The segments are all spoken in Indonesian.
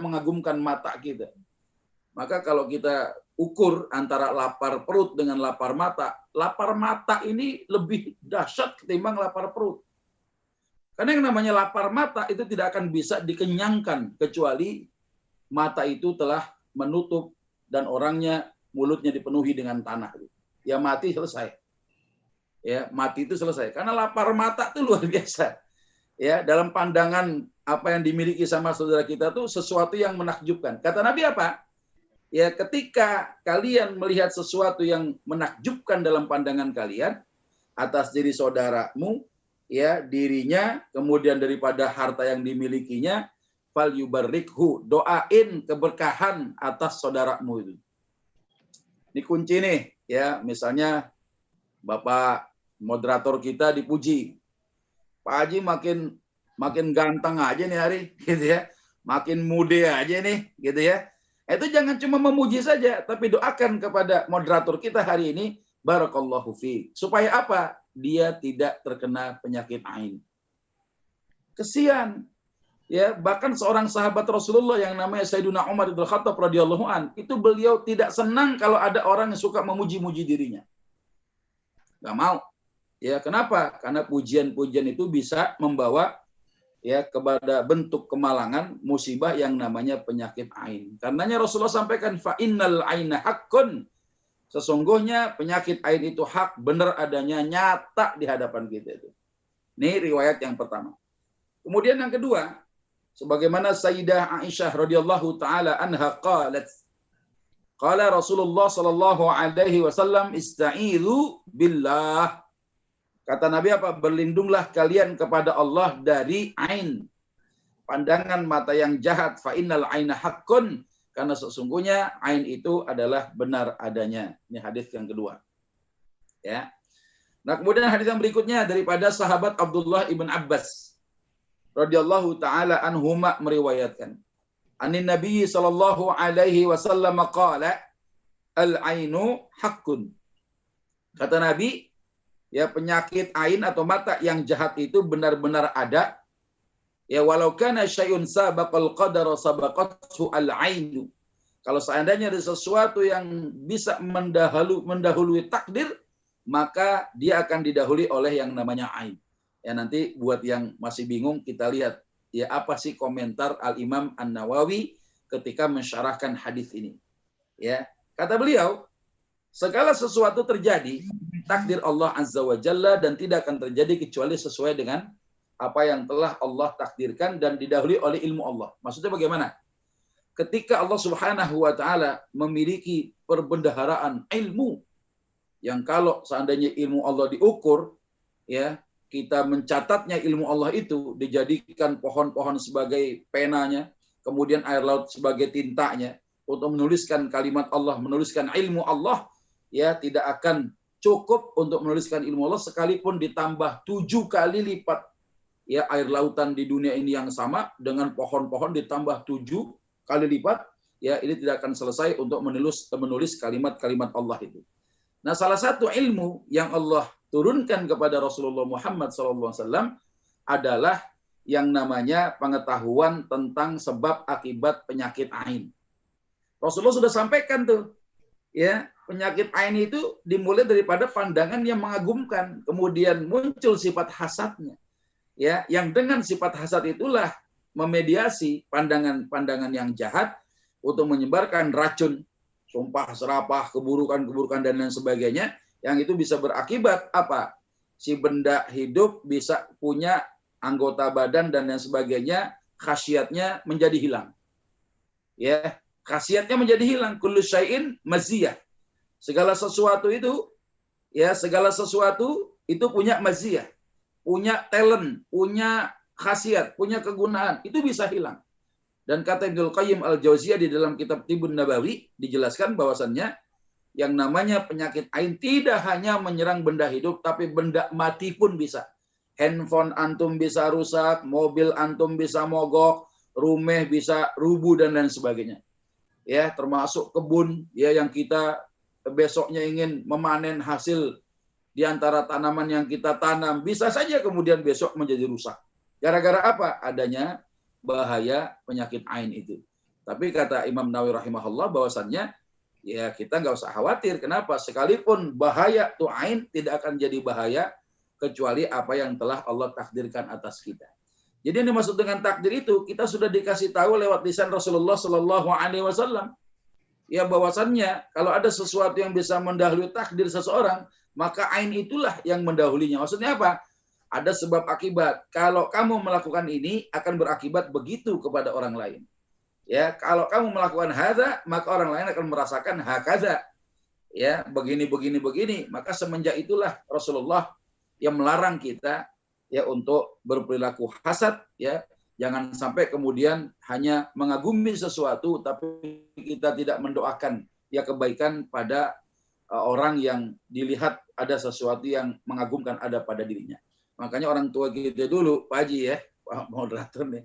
mengagumkan mata kita. Maka kalau kita ukur antara lapar perut dengan lapar mata ini lebih dahsyat ketimbang lapar perut. Karena yang namanya lapar mata itu tidak akan bisa dikenyangkan kecuali mata itu telah menutup dan orangnya mulutnya dipenuhi dengan tanah. Ya mati selesai. Ya, mati itu selesai. Karena lapar mata itu luar biasa. Ya, dalam pandangan apa yang dimiliki sama saudara kita tuh sesuatu yang menakjubkan. Kata Nabi apa? Ya, ketika kalian melihat sesuatu yang menakjubkan dalam pandangan kalian atas diri saudaramu, ya, dirinya, kemudian daripada harta yang dimilikinya, fal yubarrikhu, doain keberkahan atas saudaramu itu. Ini kunci nih, ya, misalnya Bapak moderator kita dipuji. Pak Haji makin ganteng aja nih hari, gitu ya. Makin muda aja nih, gitu ya. Itu jangan cuma memuji saja, tapi doakan kepada moderator kita hari ini, barakallahu fi. Supaya apa? Dia tidak terkena penyakit ain. Kesian. Ya, bahkan seorang sahabat Rasulullah yang namanya Sayyidina Umar bin Khattab radhiyallahu an, itu beliau tidak senang kalau ada orang yang suka memuji-muji dirinya. Gak mau. Ya, kenapa? Karena pujian-pujian itu bisa membawa ya kepada bentuk kemalangan, musibah yang namanya penyakit ain. Karenanya Rasulullah sampaikan fa innal aina haqqun. Sesungguhnya penyakit ain itu hak, benar adanya, nyata di hadapan kita itu. Ini riwayat yang pertama. Kemudian yang kedua, sebagaimana Sayyidah Aisyah radhiyallahu taala anha qalat, qala Rasulullah sallallahu alaihi wasallam ista'idzu billah. Kata Nabi apa? Berlindunglah kalian kepada Allah dari ain. Pandangan mata yang jahat. Fa innal aina haqqun. Karena sesungguhnya ain itu adalah benar adanya. Ini hadis yang kedua. Ya. Nah, kemudian hadis yang berikutnya daripada sahabat Abdullah ibn Abbas radhiyallahu taala anhuma meriwayatkan. Anin Nabi sallallahu alaihi wasallam qala al-ainu haqqun. Kata Nabi, ya penyakit ain atau mata yang jahat itu benar-benar ada. Ya walau kana syai'un sabaqal qadara sabaqathu al-ainu. Kalau seandainya ada sesuatu yang bisa mendahului takdir, maka dia akan didahului oleh yang namanya ain. Ya nanti buat yang masih bingung kita lihat ya apa sih komentar Al-Imam An-Nawawi ketika mensyarahkan hadis ini. Ya, kata beliau, segala sesuatu terjadi takdir Allah Azza wa Jalla dan tidak akan terjadi kecuali sesuai dengan apa yang telah Allah takdirkan dan didahului oleh ilmu Allah. Maksudnya bagaimana? Ketika Allah Subhanahu wa taala memiliki perbendaharaan ilmu yang kalau seandainya ilmu Allah diukur, ya, kita mencatatnya ilmu Allah itu dijadikan pohon-pohon sebagai penanya, kemudian air laut sebagai tintanya untuk menuliskan kalimat Allah, menuliskan ilmu Allah, ya tidak akan cukup untuk menuliskan ilmu Allah sekalipun ditambah 7 kali lipat ya air lautan di dunia ini yang sama dengan pohon-pohon ditambah 7 kali lipat, ya ini tidak akan selesai untuk menulis kalimat-kalimat Allah itu. Nah, salah satu ilmu yang Allah turunkan kepada Rasulullah Muhammad SAW adalah yang namanya pengetahuan tentang sebab akibat penyakit ain. Rasulullah sudah sampaikan tuh, ya penyakit ain itu dimulai daripada pandangan yang mengagumkan, kemudian muncul sifat hasadnya. Ya, yang dengan sifat hasad itulah memediasi pandangan-pandangan yang jahat untuk menyebarkan racun, sumpah serapah, keburukan-keburukan dan lain sebagainya, yang itu bisa berakibat apa? Si benda hidup bisa punya anggota badan dan lain sebagainya, khasiatnya menjadi hilang. Ya, khasiatnya menjadi hilang. Kullu syai'in maziyah. Segala sesuatu itu punya maziyah, punya talent, punya khasiat, punya kegunaan, itu bisa hilang. Dan kata Ibnu Qayyim Al-Jauziyah di dalam kitab Tibbun Nabawi dijelaskan bahwasannya yang namanya penyakit ain tidak hanya menyerang benda hidup, tapi benda mati pun bisa. Handphone antum bisa rusak, mobil antum bisa mogok, rumah bisa rubuh dan lain sebagainya. Ya, termasuk kebun ya yang kita besoknya ingin memanen hasil di antara tanaman yang kita tanam, bisa saja kemudian besok menjadi rusak. Gara-gara apa? Adanya bahaya penyakit ain itu. Tapi kata Imam Nawawi rahimahullah bahwasannya ya kita nggak usah khawatir. Kenapa? Sekalipun bahaya tuh ain tidak akan jadi bahaya kecuali apa yang telah Allah takdirkan atas kita. Jadi yang dimaksud dengan takdir itu kita sudah dikasih tahu lewat lisan Rasulullah Shallallahu Alaihi Wasallam. Ya bahwasannya kalau ada sesuatu yang bisa mendahului takdir seseorang, maka ain itulah yang mendahulinya. Maksudnya apa? Ada sebab akibat. Kalau kamu melakukan ini akan berakibat begitu kepada orang lain. Ya, kalau kamu melakukan hadza, maka orang lain akan merasakan hakaza. Ya, begini. Maka semenjak itulah Rasulullah yang melarang kita ya untuk berperilaku hasad, ya. Jangan sampai kemudian hanya mengagumi sesuatu tapi kita tidak mendoakan ya kebaikan pada orang yang dilihat ada sesuatu yang mengagumkan ada pada dirinya. Makanya orang tua kita dulu, Pak Haji ya, Pak moderator nih,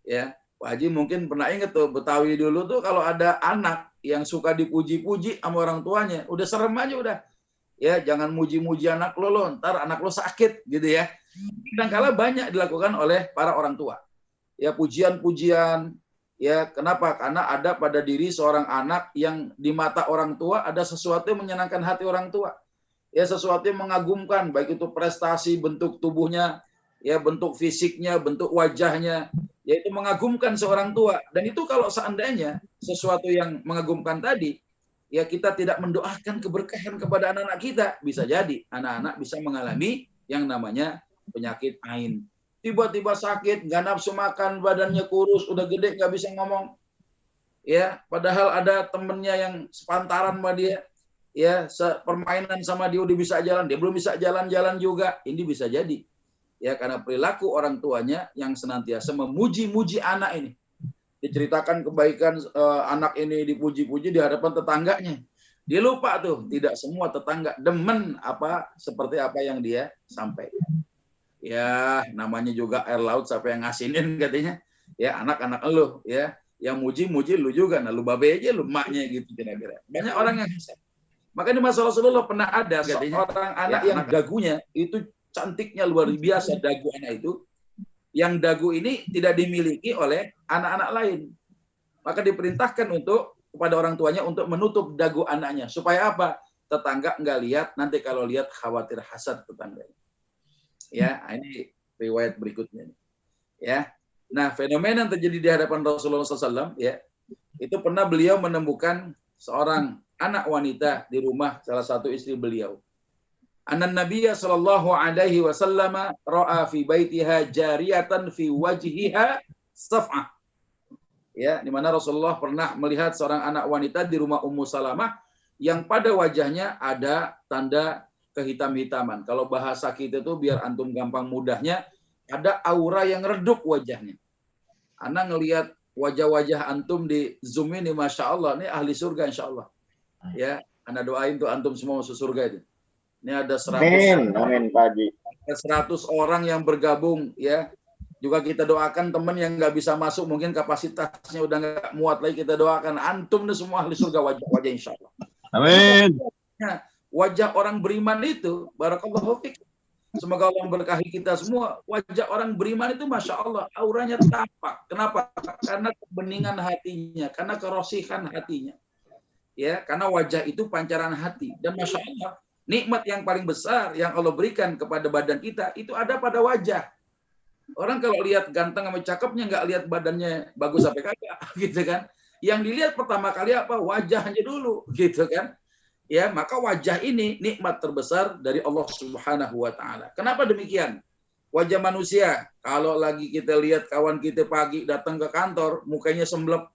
ya. Pak Haji mungkin pernah ingat tuh, Betawi dulu tuh kalau ada anak yang suka dipuji-puji sama orang tuanya, udah serem aja udah. Ya, jangan muji-muji anak lo, ntar anak lo sakit gitu ya. Kadang-kala banyak dilakukan oleh para orang tua. Ya, pujian-pujian. Ya, kenapa? Karena ada pada diri seorang anak yang di mata orang tua ada sesuatu yang menyenangkan hati orang tua. Ya, sesuatu yang mengagumkan, baik itu prestasi, bentuk tubuhnya, ya bentuk fisiknya, bentuk wajahnya, yaitu mengagumkan seorang tua. Dan itu kalau seandainya sesuatu yang mengagumkan tadi, ya kita tidak mendoakan keberkahan kepada anak-anak kita, bisa jadi anak-anak bisa mengalami yang namanya penyakit ain. Tiba-tiba sakit, nggak nafsu makan, badannya kurus, udah gede nggak bisa ngomong. Ya, padahal ada temennya yang sepantaran sama dia, ya permainan sama dia udah bisa jalan, dia belum bisa jalan-jalan juga. Ini bisa jadi. Ya, karena perilaku orang tuanya yang senantiasa memuji-muji anak ini. Diceritakan kebaikan anak ini dipuji-puji di hadapan tetangganya. Dia lupa tuh, tidak semua tetangga demen seperti apa yang dia sampaikan. Ya, namanya juga air laut siapa yang ngasinin katanya. Ya, anak-anak lu ya, yang muji-muji lu juga. Nah, lu babe aja lu maknya gitu kira-kira. Banyak orang yang bisa. Makanya Mas Rasulullah pernah ada katanya orang anak yang dagunya itu cantiknya luar biasa, dagu anak itu. Yang dagu ini tidak dimiliki oleh anak-anak lain. Maka diperintahkan kepada orang tuanya untuk menutup dagu anaknya. Supaya apa? Tetangga nggak lihat, nanti kalau lihat khawatir hasad tetangganya. Ya, ini riwayat berikutnya. Ya, nah fenomena yang terjadi di hadapan Rasulullah SAW, ya, itu pernah beliau menemukan seorang anak wanita di rumah salah satu istri beliau. Anan Nabiya sallallahu alaihi wasallam ra'a fi baitiha jariyatan fi wajhiha saf'ah. Ya, di mana Rasulullah pernah melihat seorang anak wanita di rumah Ummu Salamah yang pada wajahnya ada tanda kehitam-hitaman. Kalau bahasa kita itu biar antum gampang mudahnya, ada aura yang redup wajahnya. Ana ngelihat wajah-wajah antum di Zoom ini, Masya Allah, ini ahli surga insya Allah. Ya, Ana doain tuh antum semua masuk surga itu. Ini ada 100 orang yang bergabung, ya. Juga kita doakan teman yang nggak bisa masuk, mungkin kapasitasnya udah nggak muat lagi, kita doakan antum nih semua ahli surga wajah-wajah insya Allah. Amin. Nah, wajah orang beriman itu, barakallahu fiik. Semoga Allah memberkahi kita semua. Wajah orang beriman itu Masya Allah, auranya tampak. Kenapa? Karena kebeningan hatinya, karena kerosihan hatinya. Ya, karena wajah itu pancaran hati. Dan Masya Allah, nikmat yang paling besar yang Allah berikan kepada badan kita, itu ada pada wajah. Orang kalau lihat ganteng sama cakepnya, nggak lihat badannya bagus sampai kagak, gitu kan. Yang dilihat pertama kali apa? Wajahnya dulu, gitu kan. Ya, maka wajah ini nikmat terbesar dari Allah Subhanahu wa taala. Kenapa demikian? Wajah manusia, kalau lagi kita lihat kawan kita pagi datang ke kantor, mukanya semblep,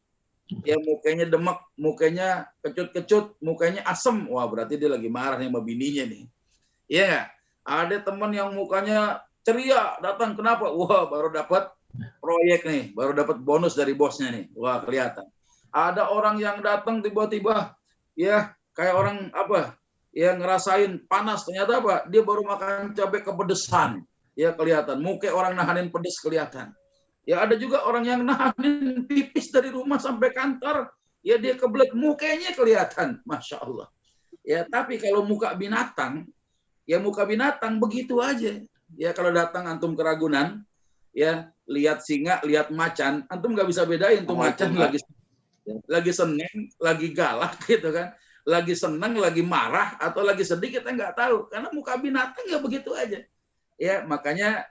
ya mukanya demek, mukanya kecut-kecut, mukanya asem, wah berarti dia lagi marah nih sama bininya nih. Iya nggak? Ada teman yang mukanya ceria datang, kenapa? Wah baru dapat proyek nih, baru dapat bonus dari bosnya nih, wah kelihatan. Ada orang yang datang tiba-tiba, ya kayak orang ya ngerasain panas, ternyata dia baru makan cabai kepedesan, ya kelihatan. Muka orang nahanin pedes kelihatan. Ya ada juga orang yang nahanin pipis dari rumah sampai kantor, ya dia kebelet, mukanya kelihatan, Masya Allah. Ya tapi kalau muka binatang, ya muka binatang begitu aja. Ya kalau datang antum ke Ragunan, ya lihat singa, lihat macan, antum nggak bisa bedain tuh macan lagi Lagi seneng, lagi galak gitu kan. Lagi seneng, lagi marah, atau lagi sedih kita nggak tahu. Karena muka binatang ya begitu aja. Ya, makanya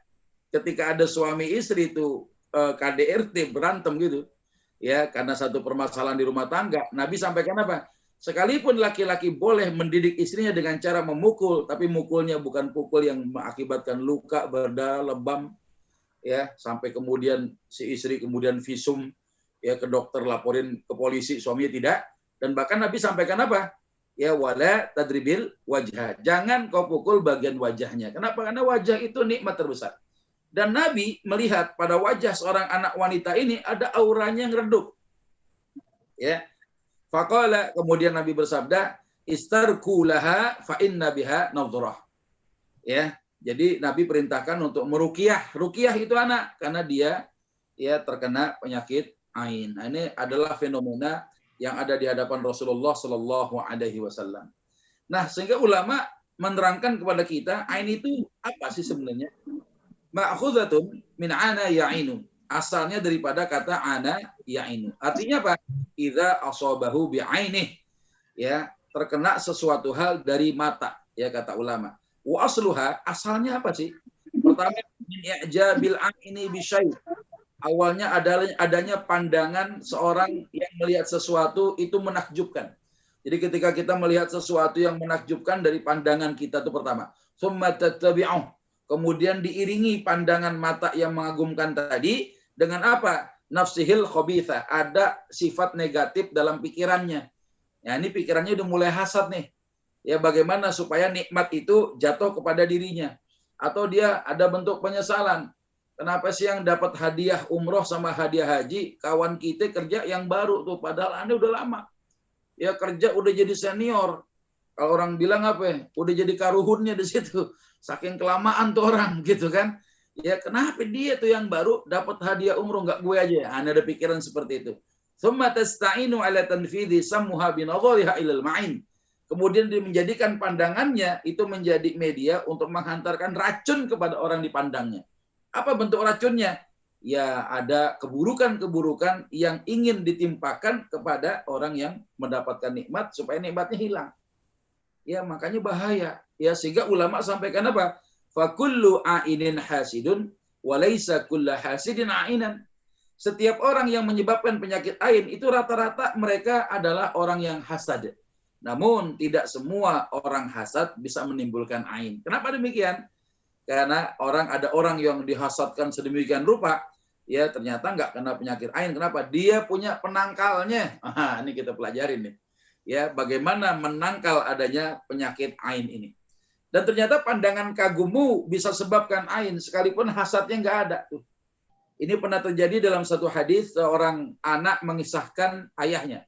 ketika ada suami istri itu KDRT berantem gitu, ya karena satu permasalahan di rumah tangga, Nabi sampaikan apa? Sekalipun laki-laki boleh mendidik istrinya dengan cara memukul, tapi mukulnya bukan pukul yang mengakibatkan luka, berdarah, lebam, ya sampai kemudian si istri kemudian visum ya ke dokter, laporin ke polisi, suaminya tidak. Dan bahkan Nabi sampaikan apa? Ya wala tadribil wajah. Jangan kau pukul bagian wajahnya. Kenapa? Karena wajah itu nikmat terbesar. Dan Nabi melihat pada wajah seorang anak wanita ini ada auranya yang redup. Ya. Faqala, kemudian Nabi bersabda, istarku laha fa inna biha nadhrah. Ya. Jadi Nabi perintahkan untuk meruqyah. Ruqyah itu anak karena dia ya terkena penyakit ain. Nah, ini adalah fenomena yang ada di hadapan Rasulullah Shallallahu Alaihi Wasallam. Nah, sehingga ulama menerangkan kepada kita, ain itu apa sih sebenarnya? Ma'khuzatun min ana ya'inu. Asalnya daripada kata ana ya'inu. Artinya apa? Idza asabahu bi'ainih. Ya, terkena sesuatu hal dari mata, ya kata ulama. Wa asluha, asalnya apa sih? Pertama, min i'jabil aini bi syai'. Awalnya adanya pandangan seorang yang melihat sesuatu itu menakjubkan. Jadi ketika kita melihat sesuatu yang menakjubkan dari pandangan kita itu pertama. Tsumma tattabi'uh. Kemudian diiringi pandangan mata yang mengagumkan tadi dengan apa? Nafsihil khabitha. Ada sifat negatif dalam pikirannya. Ya, ini pikirannya udah mulai hasad nih. Ya bagaimana supaya nikmat itu jatuh kepada dirinya. Atau dia ada bentuk penyesalan. Kenapa sih yang dapat hadiah umroh sama hadiah haji, kawan kita kerja yang baru tuh, padahal Anda udah lama. Ya kerja udah jadi senior. Kalau orang bilang apa ya, udah jadi karuhunnya di situ. Saking kelamaan tuh orang gitu kan. Ya kenapa dia tuh yang baru dapat hadiah umroh, nggak gue aja. Anda ada pikiran seperti itu. Tsumma tasta'inu ala tanfidhi sammuha binadhariha ilal ma'in. Kemudian dia menjadikan pandangannya itu menjadi media untuk menghantarkan racun kepada orang dipandangnya. Apa bentuk racunnya? Ya ada keburukan-keburukan yang ingin ditimpakan kepada orang yang mendapatkan nikmat supaya nikmatnya hilang. Ya makanya bahaya. Ya sehingga ulama sampaikan apa? Fakullu ainin hasidun walaysa kullu hasidin ainan. Setiap orang yang menyebabkan penyakit ain itu rata-rata mereka adalah orang yang hasad. Namun tidak semua orang hasad bisa menimbulkan ain. Kenapa demikian? Karena ada orang yang dihasadkan sedemikian rupa, ya ternyata nggak kena penyakit ain. Kenapa? Dia punya penangkalnya. Ini kita pelajarin nih. Ya, bagaimana menangkal adanya penyakit ain ini. Dan ternyata pandangan kagummu bisa sebabkan ain, sekalipun hasadnya nggak ada. Ini pernah terjadi dalam satu hadis, seorang anak mengisahkan ayahnya.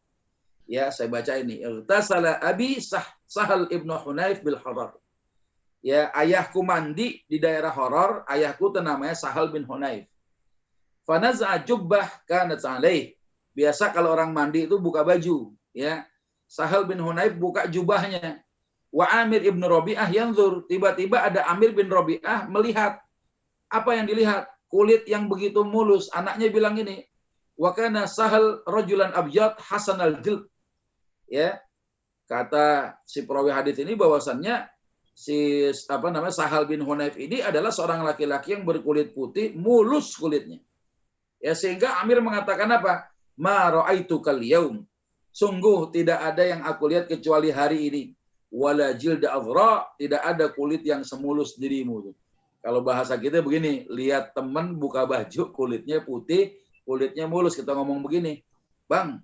Ya, saya baca ini. Irtasala abi Sahal ibnu Hunayf bil Harar. Ya, ayahku mandi di daerah Harar, ayahku itu namanya Sahal bin Hunayf. Fanaza jubbah kanat alaih. Biasa kalau orang mandi itu buka baju, ya. Sahal bin Hunayf buka jubahnya. Wa Amir ibn Rabi'ah yanzur. Tiba-tiba ada Amir bin Rabi'ah melihat. Apa yang dilihat? Kulit yang begitu mulus. Anaknya bilang ini, wa kana Sahal rajulan abyad hasan al-jild. Ya. Kata si perawi hadis ini bahwasannya Sahal bin Hunayf ini adalah seorang laki-laki yang berkulit putih, mulus kulitnya. Ya sehingga Amir mengatakan apa? Ma ra'aitukal yaum. Sungguh tidak ada yang aku lihat kecuali hari ini. Wala jilda adhra, tidak ada kulit yang semulus dirimu. Kalau bahasa kita begini, lihat teman buka baju kulitnya putih, kulitnya mulus, kita ngomong begini. Bang,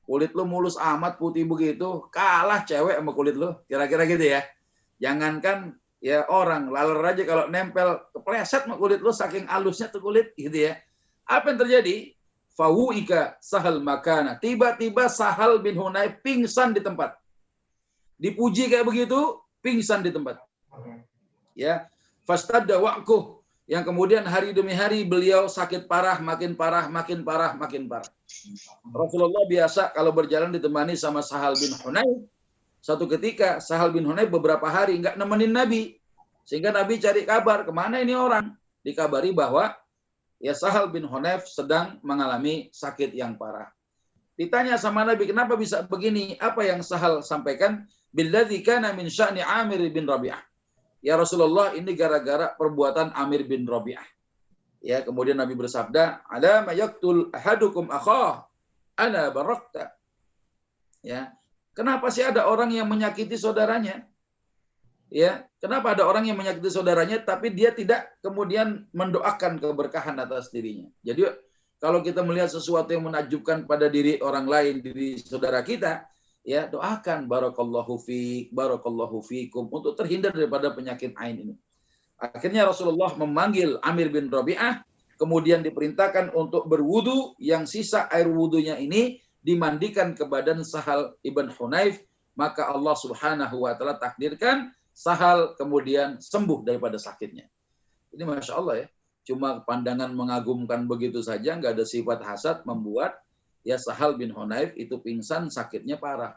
kulit lu mulus amat putih begitu, kalah cewek sama kulit lu. Kira-kira gitu ya. Jangankan ya orang, laler aja kalau nempel kepleset sama kulit lu saking halusnya tuh kulit gitu ya. Apa yang terjadi? Fawuika Sahal makana. Tiba-tiba Sahal bin Hunayf pingsan di tempat. Dipuji kayak begitu, pingsan di tempat. Ya, fastadda wa'kuh. Yang kemudian hari demi hari beliau sakit parah, makin parah, makin parah, makin parah. Rasulullah biasa kalau berjalan ditemani sama Sahal bin Hunayf. Satu ketika Sahal bin Hunayf beberapa hari nggak nemenin Nabi. Sehingga Nabi cari kabar, kemana ini orang? Dikabari bahwa ya Sahal bin Hunayf sedang mengalami sakit yang parah. Ditanya sama Nabi, kenapa bisa begini? Apa yang Sahal sampaikan? Billadzi kana min sya'ni Amir bin Rabi'ah. Ya Rasulullah, ini gara-gara perbuatan Amir bin Rabi'ah. Ya, kemudian Nabi bersabda, "Ala ma yaqtul ahadukum akhah, ana barakta." Ya. Kenapa sih ada orang yang menyakiti saudaranya? Ya, kenapa ada orang yang menyakiti saudaranya tapi dia tidak kemudian mendoakan keberkahan atas dirinya? Jadi kalau kita melihat sesuatu yang menakjubkan pada diri orang lain, diri saudara kita, ya doakan barakallahu fiik, barakallahu fiikum untuk terhindar daripada penyakit ain ini. Akhirnya Rasulullah memanggil Amir bin Rabi'ah, kemudian diperintahkan untuk berwudu, yang sisa air wudunya ini dimandikan ke badan Sahal ibn Hunayf, maka Allah Subhanahu wa taala takdirkan Sahal kemudian sembuh daripada sakitnya. Ini Masya Allah ya. Cuma pandangan mengagumkan begitu saja, nggak ada sifat hasad, membuat ya Sahal bin Hunayf itu pingsan, sakitnya parah.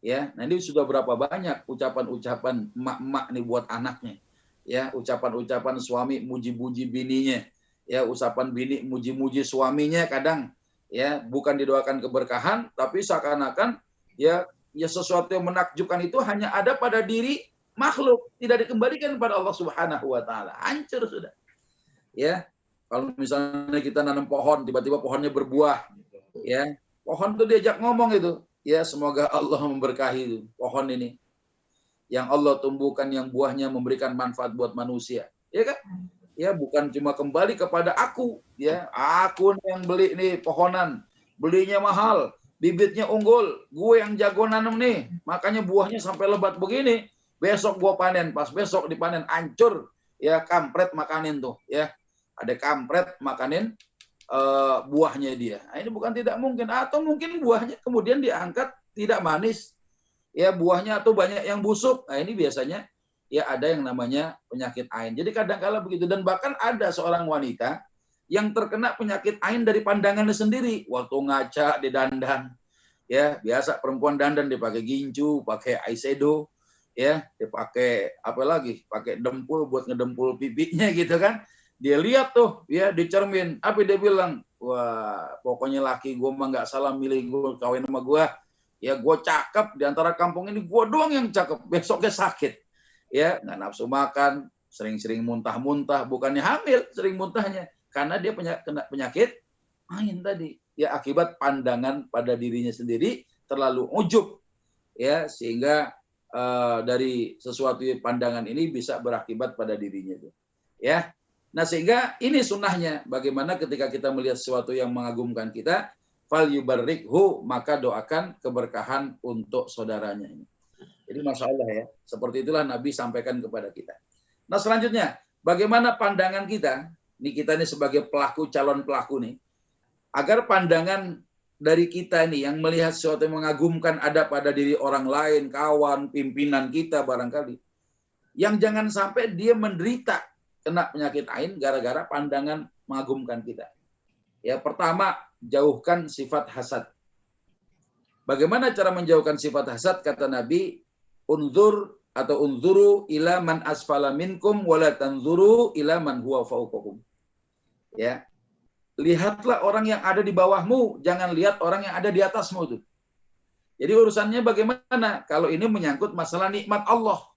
Ya, nah ini sudah berapa banyak ucapan-ucapan emak-emak nih buat anaknya. Ya, ucapan-ucapan suami muji-muji bininya. Ya, ucapan bini muji-muji suaminya kadang ya bukan didoakan keberkahan, tapi seakan-akan ya sesuatu yang menakjubkan itu hanya ada pada diri makhluk, tidak dikembalikan kepada Allah Subhanahu wa taala. Hancur sudah. Ya. Kalau misalnya kita nanam pohon, tiba-tiba pohonnya berbuah, ya. Pohon itu diajak ngomong itu, ya semoga Allah memberkahi pohon ini. Yang Allah tumbuhkan yang buahnya memberikan manfaat buat manusia. Ya kan? Ya, bukan cuma kembali kepada aku, ya. Aku yang beli nih pohonan, belinya mahal, bibitnya unggul, gue yang jago nanam nih, makanya buahnya sampai lebat begini. Besok gua panen, pas besok dipanen hancur, ya kampret makanin tuh, ya ada kampret makanin buahnya dia. Nah, ini bukan tidak mungkin, atau mungkin buahnya kemudian diangkat tidak manis, ya buahnya atau banyak yang busuk. Nah ini biasanya ya ada yang namanya penyakit ain. Jadi kadang-kala begitu, dan bahkan ada seorang wanita yang terkena penyakit ain dari pandangannya sendiri waktu ngaca di dandan. Ya biasa perempuan dandan dipakai gincu, pakai eyeshadow. Ya, dia pakai apa lagi? Pakai dempul buat ngedempul pipinya gitu kan. Dia lihat tuh, ya di cermin. Apa dia bilang? Wah, pokoknya laki gue mah nggak salah milih gue kawin sama gue. Ya, gue cakep di antara kampung ini, gue doang yang cakep. Besoknya sakit. Ya, nggak nafsu makan, sering-sering muntah-muntah. Bukannya hamil, sering muntahnya. Karena dia kena penyakit ain tadi. Ya, akibat pandangan pada dirinya sendiri terlalu ujub. Ya, sehingga dari sesuatu pandangan ini bisa berakibat pada dirinya itu. Ya. Nah, sehingga ini sunnahnya, bagaimana ketika kita melihat sesuatu yang mengagumkan kita, fal yubarrikhu, maka doakan keberkahan untuk saudaranya ini. Jadi Masya Allah ya, seperti itulah Nabi sampaikan kepada kita. Nah, selanjutnya, bagaimana pandangan kita, ini kita ini sebagai pelaku, calon pelaku nih, agar pandangan dari kita ini yang melihat sesuatu yang mengagumkan ada pada diri orang lain, kawan, pimpinan kita barangkali, yang jangan sampai dia menderita kena penyakit ain gara-gara pandangan mengagumkan kita. Ya, pertama, jauhkan sifat hasad. Bagaimana cara menjauhkan sifat hasad? Kata Nabi, unzur atau unzuru ila man asfala minkum wala tanzuru ila man huwa fauqakum. Ya. Lihatlah orang yang ada di bawahmu, jangan lihat orang yang ada di atasmu itu. Jadi urusannya bagaimana? Kalau ini menyangkut masalah nikmat Allah.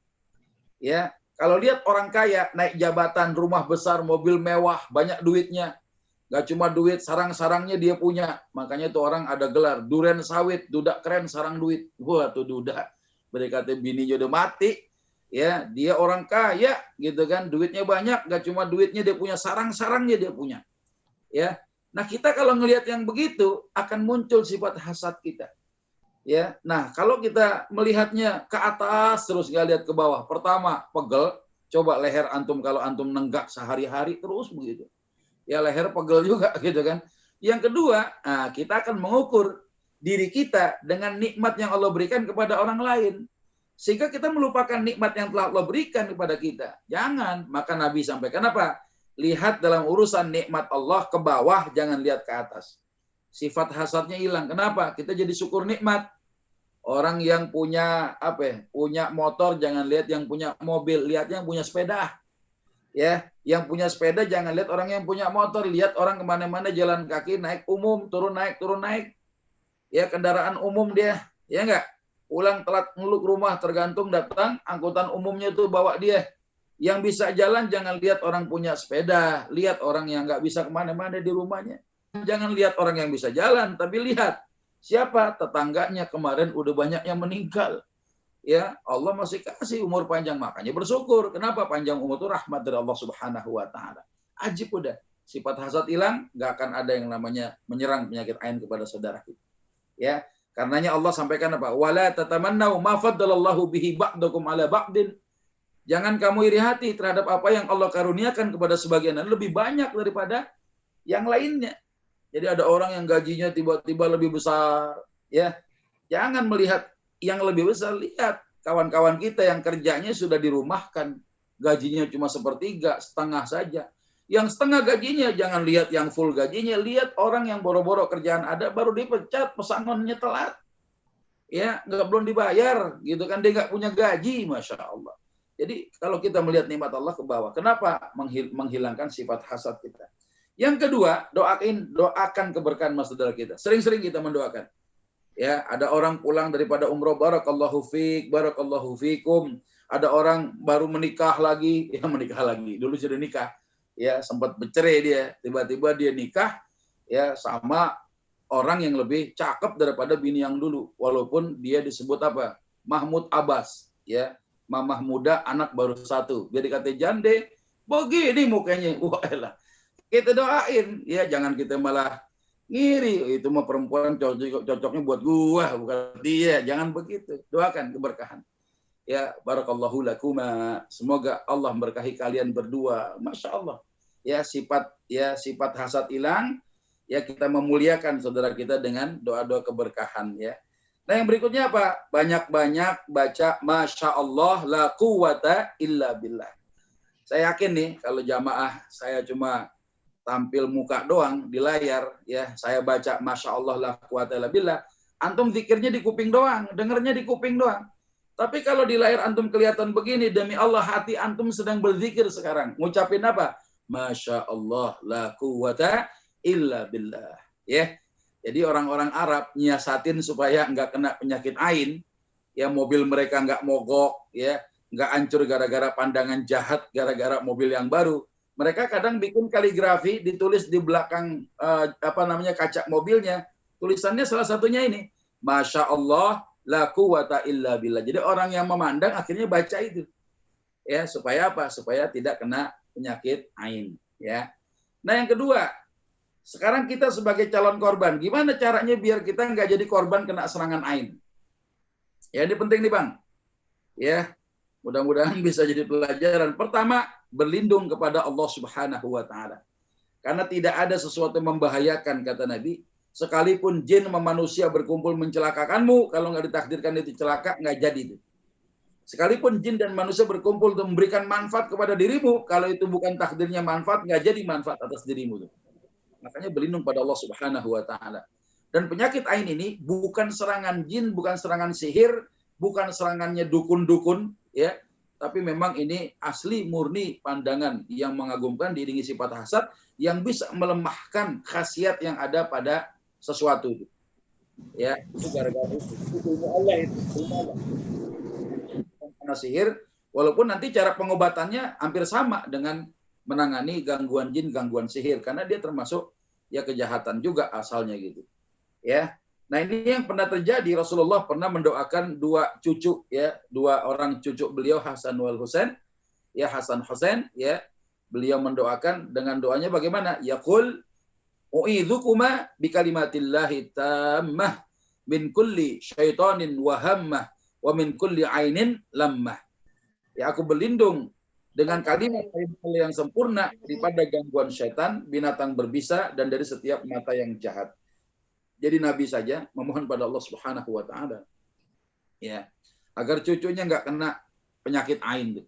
Ya, kalau lihat orang kaya, naik jabatan, rumah besar, mobil mewah, banyak duitnya. Gak cuma duit, sarang-sarangnya dia punya. Makanya tuh orang ada gelar, duren sawit, dudak keren, sarang duit. Wah tuh dudak. Berkata bininya udah mati. Ya, dia orang kaya gitu kan, duitnya banyak, gak cuma duitnya dia punya, sarang-sarangnya dia punya. Ya, nah kita kalau ngelihat yang begitu akan muncul sifat hasad kita. Ya, nah kalau kita melihatnya ke atas terus nggak lihat ke bawah, pertama pegel. Coba leher antum kalau antum nenggak sehari-hari terus begitu, ya leher pegel juga gitu kan. Yang kedua, nah, kita akan mengukur diri kita dengan nikmat yang Allah berikan kepada orang lain, sehingga kita melupakan nikmat yang telah Allah berikan kepada kita. Jangan, maka Nabi sampaikan apa? Lihat dalam urusan nikmat Allah ke bawah, jangan lihat ke atas. Sifat hasadnya hilang. Kenapa? Kita jadi syukur nikmat. Orang yang punya punya motor jangan lihat yang punya mobil, lihat yang punya sepeda. Ya, yang punya sepeda jangan lihat orang yang punya motor, lihat orang kemana-mana jalan kaki, naik umum, turun naik, turun naik. ya kendaraan umum dia, ya enggak? Pulang telat ngeluk rumah, tergantung datang angkutan umumnya tuh bawa dia. Yang bisa jalan jangan lihat orang punya sepeda, lihat orang yang nggak bisa kemana-mana di rumahnya. Jangan lihat orang yang bisa jalan, tapi lihat siapa tetangganya kemarin udah banyak yang meninggal. Ya, Allah masih kasih umur panjang, makanya bersyukur. Kenapa? Panjang umur itu rahmat dari Allah Subhanahu wa taala. Ajib udah. Sifat hasad hilang, nggak akan ada yang namanya menyerang penyakit ain kepada saudara kita. Ya, karenanya Allah sampaikan apa? Wala tatamannau ma faddalallahu bihi ba'dakum ala ba'din. Jangan kamu iri hati terhadap apa yang Allah karuniakan kepada sebagian, lebih banyak daripada yang lainnya. Jadi ada orang yang gajinya tiba-tiba lebih besar, ya. Jangan melihat yang lebih besar, lihat kawan-kawan kita yang kerjanya sudah dirumahkan, gajinya cuma sepertiga, setengah saja. Yang setengah gajinya jangan lihat yang full gajinya, lihat orang yang boro-boro kerjaan ada baru dipecat, pesangonnya telat. Ya, belum dibayar, gitu kan, dia nggak punya gaji, Masya Allah. Jadi kalau kita melihat nikmat Allah ke bawah, kenapa menghilangkan sifat hasad kita? Yang kedua, doakan keberkahan saudara kita. Sering-sering kita mendoakan. Ya, ada orang pulang daripada umroh, barakallahu fiik, barakallahu fiikum. Ada orang baru menikah lagi, ya menikah lagi. Dulu sudah nikah, ya sempat bercerai dia, tiba-tiba dia nikah, ya sama orang yang lebih cakep daripada bini yang dulu, walaupun dia disebut apa? Mahmud Abbas, ya. Mamah muda, anak baru satu. Dia dikata jande, begini mukanya. Wah elah. Kita doain, ya jangan kita malah ngiri. Itu mah perempuan cocoknya buat gua, bukan dia. Jangan begitu. Doakan keberkahan. Ya, barakallahu lakuma. Semoga Allah memberkahi kalian berdua. Masya Allah. Ya sifat hasad hilang. Ya kita memuliakan saudara kita dengan doa-doa keberkahan, ya. Nah yang berikutnya apa? Banyak-banyak baca Masya Allah la quwata illa billah. Saya yakin nih kalau jamaah saya cuma tampil muka doang di layar, ya saya baca Masya Allah la quwata illa billah, antum zikirnya di kuping doang, dengernya di kuping doang. Tapi kalau di layar antum kelihatan begini, demi Allah hati antum sedang berzikir sekarang. Ngucapin apa? Masya Allah la quwata illa billah. Ya. Jadi orang-orang Arab nyiasatin supaya nggak kena penyakit ain, ya mobil mereka nggak mogok, ya nggak hancur gara-gara pandangan jahat, gara-gara mobil yang baru. Mereka kadang bikin kaligrafi, ditulis di belakang kaca mobilnya, tulisannya salah satunya ini, Masya Allah la quwata illa billah. Jadi orang yang memandang akhirnya baca itu, ya supaya apa? Supaya tidak kena penyakit ain, ya. Nah yang kedua. Sekarang kita sebagai calon korban, gimana caranya biar kita nggak jadi korban kena serangan ain? Ya ini penting nih Bang. Ya, mudah-mudahan bisa jadi pelajaran. Pertama, berlindung kepada Allah Subhanahu wa taala. Karena tidak ada sesuatu yang membahayakan, kata Nabi, sekalipun jin sama manusia berkumpul mencelakakanmu, kalau nggak ditakdirkan itu celaka, nggak jadi itu. Sekalipun jin dan manusia berkumpul untuk memberikan manfaat kepada dirimu, kalau itu bukan takdirnya manfaat, nggak jadi manfaat atas dirimu. Makanya berlindung pada Allah Subhanahu wa taala. Dan penyakit ain ini bukan serangan jin, bukan serangan sihir, bukan serangannya dukun-dukun, ya. Tapi memang ini asli murni pandangan yang mengagumkan diiringi sifat hasad yang bisa melemahkan khasiat yang ada pada sesuatu itu. Ya, itu gara-gara itu ilmu Allah itu, ilmu Allah. Karena sihir, walaupun nanti cara pengobatannya hampir sama dengan menangani gangguan jin, gangguan sihir, karena dia termasuk ya kejahatan juga asalnya gitu. Ya. Nah, ini yang pernah terjadi, Rasulullah pernah mendoakan dua cucu, ya, dua orang cucu beliau Hasan wal Husain, ya Hasan Husain, ya. Beliau mendoakan dengan doanya bagaimana? Yaqul u'idzukuma bikalimatillahi tammah min kulli syaitanin wa hammah wa min kulli ainin lammah. Ya, aku berlindung dengan kalimat yang sempurna daripada gangguan syaitan, binatang berbisa, dan dari setiap mata yang jahat. Jadi Nabi saja memohon pada Allah Subhanahu wa taala, ya, agar cucunya nggak kena penyakit ain.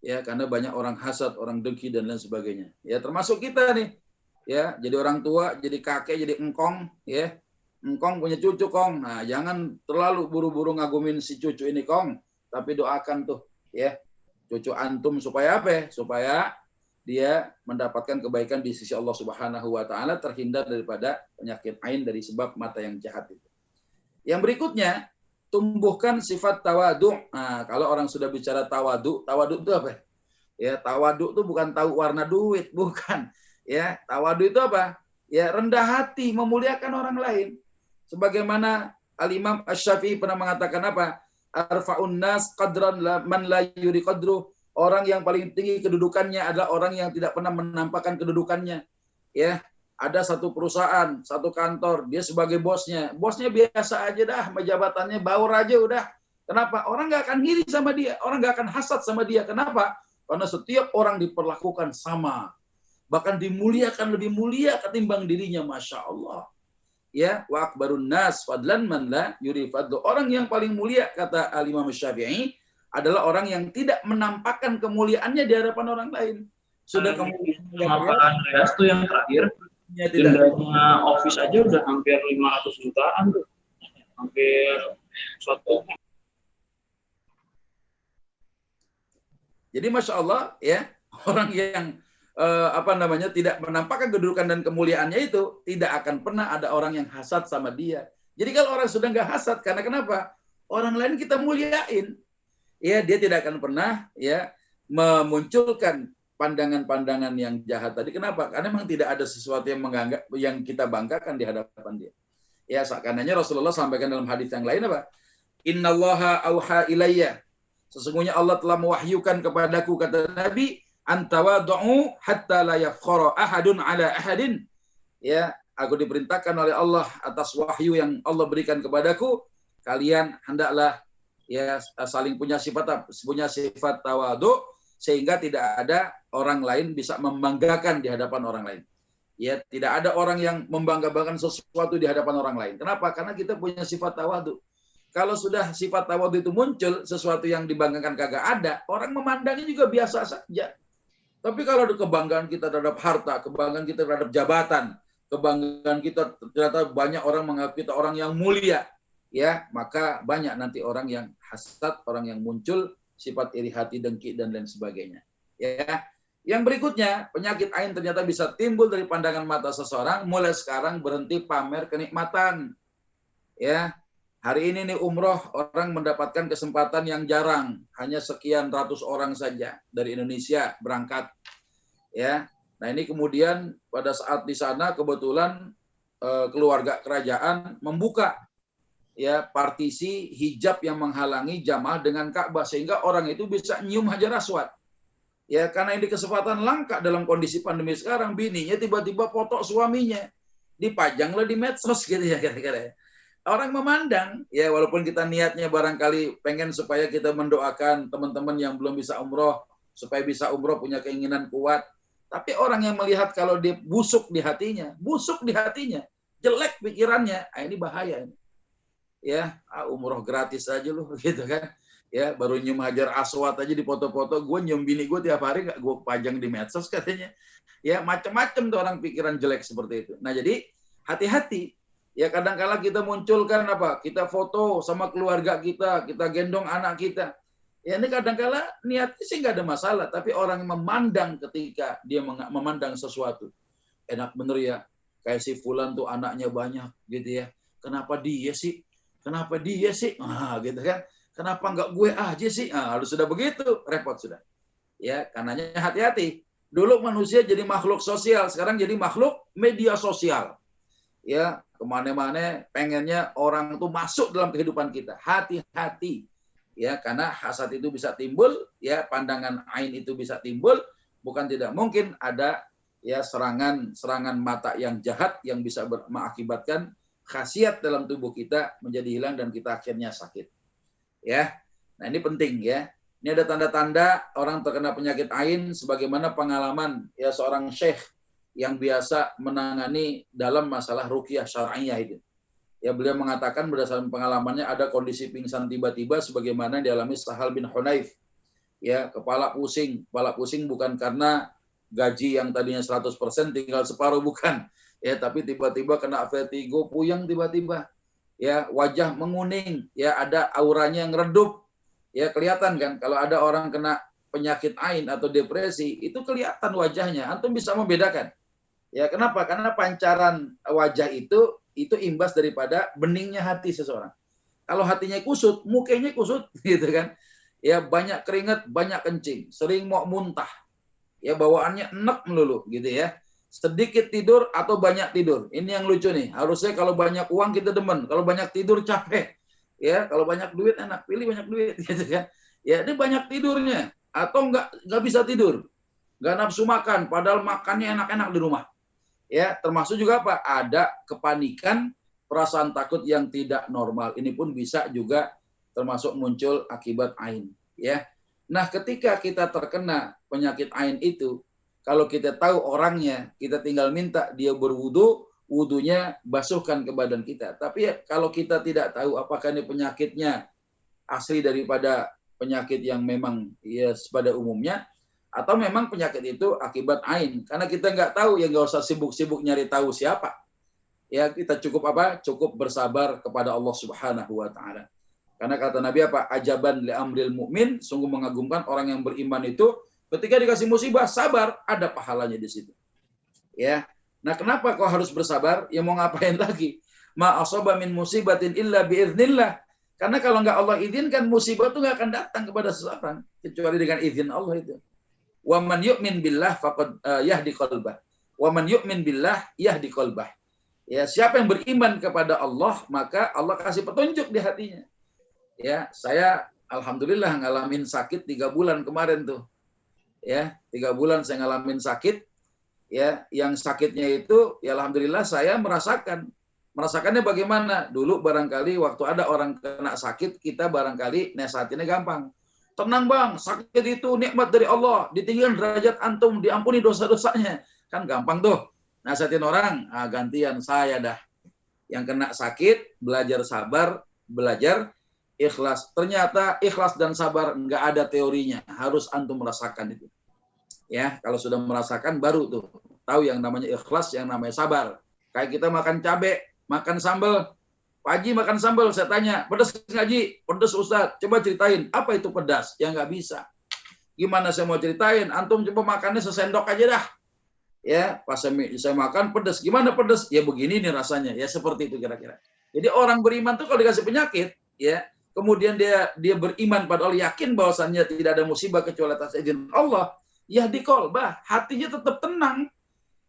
Ya, karena banyak orang hasad, orang dengki dan lain sebagainya. Ya, termasuk kita nih. Ya, jadi orang tua, jadi kakek, jadi engkong, ya. Engkong punya cucu, Kong. Nah, jangan terlalu buru-buru ngagumin si cucu ini, Kong, tapi doakan tuh, ya. Cucu antum supaya apa? Supaya dia mendapatkan kebaikan di sisi Allah Subhanahu wa taala, terhindar daripada penyakit ain dari sebab mata yang jahat itu. Yang berikutnya, tumbuhkan sifat tawadu. Nah, kalau orang sudah bicara tawadu itu apa? Ya, tawadu itu bukan tahu warna duit, bukan. Ya, tawadu itu apa? Ya, rendah hati, memuliakan orang lain. Sebagaimana Al-Imam Asy-Syafi'i pernah mengatakan apa? Arfa'un nas qadran man la yuri qadruh. Orang yang paling tinggi kedudukannya adalah orang yang tidak pernah menampakkan kedudukannya. Ya, ada satu perusahaan, satu kantor, dia sebagai bosnya. Bosnya biasa aja dah, jabatannya baur aja udah. Kenapa? Orang nggak akan iri sama dia, orang nggak akan hasad sama dia. Kenapa? Karena setiap orang diperlakukan sama. Bahkan dimuliakan lebih mulia ketimbang dirinya, Masya Allah. Ya, wa akbarun nas fadlan man la yuri fadlu. Orang yang paling mulia, kata Al-Imam Syafi'i, adalah orang yang tidak menampakkan kemuliaannya di hadapan orang lain. Sudah kemuliaan Pak Andreas tuh yang terakhir, dendanya office aja udah hampir 500 jutaan tuh. Hampir suatu. Jadi Masya Allah, ya, orang yang tidak menampakkan kedudukan dan kemuliaannya itu, tidak akan pernah ada orang yang hasad sama dia. Jadi kalau orang sudah nggak hasad, karena kenapa? Orang lain kita muliain. Ya, dia tidak akan pernah ya memunculkan pandangan-pandangan yang jahat tadi. Kenapa? Karena memang tidak ada sesuatu yang kita banggakan di hadapan dia. Ya, seakannya Rasulullah sampaikan dalam hadis yang lain apa? Innallaha auha ilayya. Sesungguhnya Allah telah mewahyukan kepadaku, kata Nabi, antawadu'u hatta la yafkhara ahadun ala ahadin. Ya, aku diperintahkan oleh Allah atas wahyu yang Allah berikan kepadaku, kalian hendaklah ya saling punya sifat tawadu, sehingga tidak ada orang lain bisa membanggakan di hadapan orang lain. Ya, tidak ada orang yang membanggakan sesuatu di hadapan orang lain. Kenapa? Karena kita punya sifat tawadu. Kalau sudah sifat tawadu itu muncul, sesuatu yang dibanggakan kagak ada, orang memandangnya juga biasa saja. Tapi kalau ada kebanggaan kita terhadap harta, kebanggaan kita terhadap jabatan, kebanggaan kita ternyata banyak orang menganggap kita orang yang mulia, ya, maka banyak nanti orang yang hasad, orang yang muncul sifat iri hati, dengki, dan lain sebagainya. Ya. Yang berikutnya, penyakit ain ternyata bisa timbul dari pandangan mata seseorang. Mulai sekarang berhenti pamer kenikmatan. Ya, hari ini nih umroh, orang mendapatkan kesempatan yang jarang, hanya sekian ratus orang saja dari Indonesia berangkat. Ya, nah ini kemudian pada saat di sana kebetulan keluarga kerajaan membuka ya partisi hijab yang menghalangi jamaah dengan Ka'bah, sehingga orang itu bisa nyium Hajar Aswad. Ya, karena ini kesempatan langka dalam kondisi pandemi sekarang, bininya tiba-tiba foto suaminya, dipajanglah di medsos gitu ya kira-kira. Orang memandang, ya walaupun kita niatnya barangkali pengen supaya kita mendoakan teman-teman yang belum bisa umroh, supaya bisa umroh punya keinginan kuat. Tapi orang yang melihat kalau dia busuk di hatinya, jelek pikirannya, ini bahaya. Ya, umroh gratis aja loh, gitu kan. Ya, baru nyium Hajar Aswad aja di foto-foto, gue nyium bini gue tiap hari, gak gue pajang di medsos katanya. Ya, macam-macam tuh orang pikiran jelek seperti itu. Nah, jadi hati-hati. Ya, kadang-kala kita munculkan apa? Kita foto sama keluarga kita gendong anak kita. Ya, ini kadang-kala niatnya sih nggak ada masalah, tapi orang memandang ketika dia memandang sesuatu. Enak bener ya, kayak si Fulan tuh anaknya banyak gitu ya. Kenapa dia sih? Ah, gitu kan. Kenapa nggak gue aja sih? Ah, harus sudah begitu, repot sudah. Ya, karenanya hati-hati. Dulu manusia jadi makhluk sosial, sekarang jadi makhluk media sosial. Ya, kemana-mana pengennya orang itu masuk dalam kehidupan kita. Hati-hati. Ya, karena hasad itu bisa timbul, ya, pandangan ain itu bisa timbul, bukan tidak mungkin ada ya serangan mata yang jahat yang bisa mengakibatkan khasiat dalam tubuh kita menjadi hilang dan kita akhirnya sakit. Ya. Nah, ini penting ya. Ini ada tanda-tanda orang terkena penyakit ain sebagaimana pengalaman ya seorang syekh yang biasa menangani dalam masalah ruqyah syar'iyah itu. Ya, beliau mengatakan berdasarkan pengalamannya ada kondisi pingsan tiba-tiba sebagaimana dialami Sahal bin Hunayf. Ya, kepala pusing bukan karena gaji yang tadinya 100% tinggal separuh, bukan. Ya, tapi tiba-tiba kena vertigo, puyeng tiba-tiba. Ya, wajah menguning, ya ada auranya yang redup. Ya, kelihatan kan kalau ada orang kena penyakit ain atau depresi, itu kelihatan wajahnya. Antum bisa membedakan. Ya, kenapa? Karena pancaran wajah itu imbas daripada beningnya hati seseorang. Kalau hatinya kusut, mukanya kusut, gitu kan? Ya, banyak keringat, banyak kencing, sering mau muntah. Ya, bawaannya enek melulu, gitu ya. Sedikit tidur atau banyak tidur. Ini yang lucu nih. Harusnya kalau banyak uang kita demen, kalau banyak tidur capek. Ya, kalau banyak duit enak, pilih banyak duit, gitu kan? Ya, ini banyak tidurnya atau nggak bisa tidur, nggak nafsu makan, padahal makannya enak-enak di rumah. Ya, termasuk juga apa? Ada kepanikan, perasaan takut yang tidak normal. Ini pun bisa juga termasuk muncul akibat ain. Ya, nah ketika kita terkena penyakit ain itu, kalau kita tahu orangnya, kita tinggal minta dia berwudu, wudunya basuhkan ke badan kita. Tapi ya, kalau kita tidak tahu apakah ini penyakitnya asli daripada penyakit yang memang ya pada umumnya, atau memang penyakit itu akibat ain. Karena kita nggak tahu, ya nggak usah sibuk-sibuk nyari tahu siapa. Ya kita cukup apa? Cukup bersabar kepada Allah Subhanahu wa taala. Karena kata Nabi apa? Ajaban li amril mu'min, sungguh mengagumkan orang yang beriman itu ketika dikasih musibah sabar, ada pahalanya di situ. Ya. Nah, kenapa kau harus bersabar? Ya mau ngapain lagi? Ma asaba min musibatin illa biiznillah. Karena kalau nggak Allah izinkan, musibah itu nggak akan datang kepada seseorang kecuali dengan izin Allah itu. Wa man yu'min billah faqad yahdi qalbah. Wa man yu'min billah yahdi qalbah. Ya, siapa yang beriman kepada Allah, maka Allah kasih petunjuk di hatinya. Ya, saya alhamdulillah ngalamin sakit 3 bulan kemarin tuh. Ya, 3 bulan saya ngalamin sakit. Ya, yang sakitnya itu ya alhamdulillah saya merasakannya bagaimana? Dulu barangkali waktu ada orang kena sakit, kita barangkali nasihatinnya gampang. Tenang bang, sakit itu nikmat dari Allah, ditinggikan derajat antum, diampuni dosa-dosanya. Kan gampang tuh. Nasihatin orang, gantian saya dah. Yang kena sakit, belajar sabar, belajar ikhlas. Ternyata ikhlas dan sabar nggak ada teorinya, harus antum merasakan itu. Ya, kalau sudah merasakan baru tuh tahu yang namanya ikhlas, yang namanya sabar. Kayak kita makan cabai, makan sambal. Pak Haji makan sambal, saya tanya, pedas nggak Haji? Pedas Ustaz, coba ceritain, apa itu pedas? Ya nggak bisa. Gimana saya mau ceritain? Antum coba makannya sesendok aja dah. Ya, pas saya makan pedas. Gimana pedas? Ya begini nih rasanya. Ya seperti itu kira-kira. Jadi orang beriman tuh kalau dikasih penyakit, ya, kemudian dia beriman pada Allah, yakin bahwasannya tidak ada musibah kecuali atas izin Allah, ya di qalbah, hatinya tetap tenang.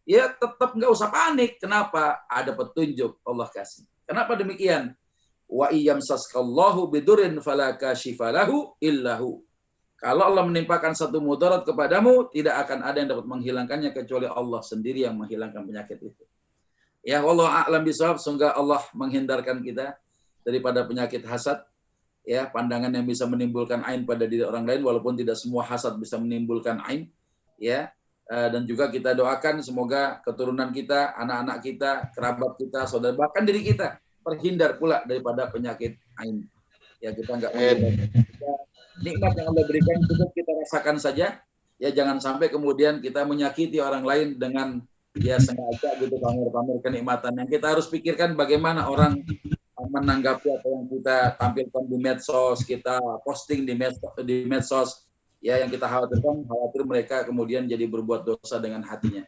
Ya tetap nggak usah panik. Kenapa? Ada petunjuk Allah kasih. Kenapa demikian? Wa iyamsaskallahu bidurin fala kashifa lahu illahu. Kalau Allah menimpakan satu mudarat kepadamu, tidak akan ada yang dapat menghilangkannya kecuali Allah sendiri yang menghilangkan penyakit itu. Ya, wallahu a'lam bishawab. Semoga Allah menghindarkan kita daripada penyakit hasad. Ya, pandangan yang bisa menimbulkan ain pada diri orang lain, walaupun tidak semua hasad bisa menimbulkan ain. Ya, dan juga kita doakan semoga keturunan kita, anak-anak kita, kerabat kita, saudara, bahkan diri kita terhindar pula daripada penyakit ain. Ya, kita enggak nikmat yang Allah berikan cukup kita rasakan saja. Ya, jangan sampai kemudian kita menyakiti orang lain dengan ya sengaja gitu pamer-pamer kenikmatan. Yang kita harus pikirkan bagaimana orang menanggapi apa yang kita tampilkan di medsos, kita posting di medsos. Ya, yang kita khawatir mereka kemudian jadi berbuat dosa dengan hatinya.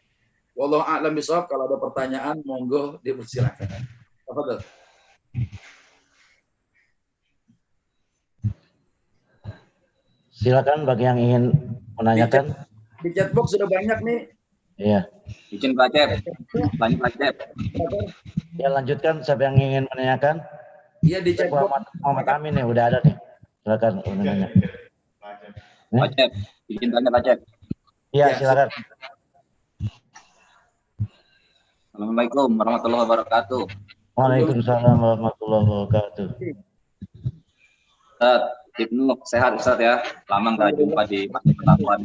Wallahu a'lam bishawab. Kalau ada pertanyaan, monggo dipersilakan. Tafadhol. Silakan bagi yang ingin menanyakan. Di chatbox sudah banyak nih. Iya. Izin Pak Cep. Banyak Pak Cep. Ya, lanjutkan siapa yang ingin menanyakan. Iya, di chatbox. Muhammad Amin ya, udah ada nih. Silakan menanya. Pak Cep, izin tanya Pak Cep. Iya, silakan. Assalamualaikum warahmatullahi wabarakatuh. Waalaikumsalam warahmatullahi wabarakatuh. Ustaz, Ibnu sehat Ustaz ya. Lama nggak jumpa di pertemuan.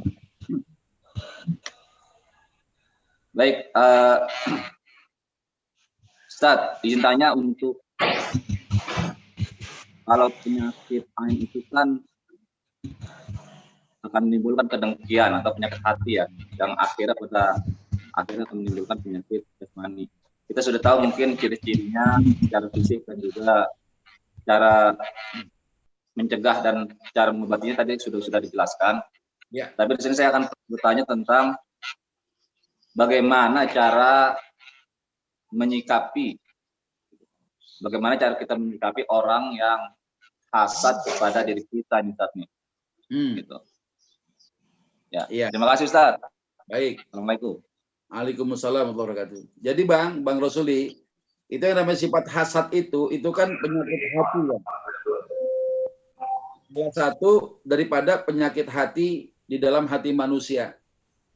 Baik, Ustaz, izin tanya untuk kalau penyakit ain itu kan akan menimbulkan kedengkian atau penyakit hati ya, yang akhirnya akan menimbulkan penyakit jasmani. Kita sudah tahu mungkin ciri-cirinya secara fisik dan juga cara mencegah dan cara mengobatinya tadi sudah dijelaskan. Ya. Tapi di sini saya akan bertanya tentang bagaimana cara kita menyikapi orang yang hasad kepada diri kita nih, Ustaz nih. Gitu. Ya. Iya. Terima kasih, Ustaz. Baik. Assalamualaikum. Waalaikumsalam warahmatullahi wabarakatuh. Jadi Bang Rosuli, itu yang namanya sifat hasad itu kan penyakit hati ya. Salah satu daripada penyakit hati di dalam hati manusia.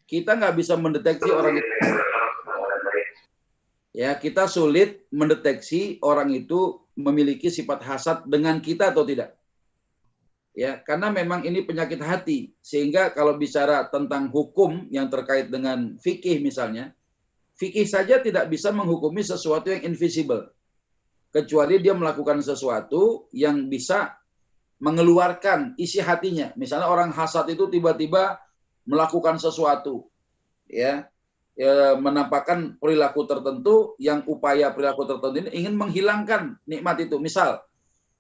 Kita nggak bisa mendeteksi orang itu. Ya, kita sulit mendeteksi orang itu memiliki sifat hasad dengan kita atau tidak. Ya, karena memang ini penyakit hati. Sehingga kalau bicara tentang hukum yang terkait dengan fikih misalnya, fikih saja tidak bisa menghukumi sesuatu yang invisible. Kecuali dia melakukan sesuatu yang bisa mengeluarkan isi hatinya. Misalnya orang hasad itu tiba-tiba melakukan sesuatu, ya menampakkan perilaku tertentu yang upaya perilaku tertentu ini ingin menghilangkan nikmat itu. Misal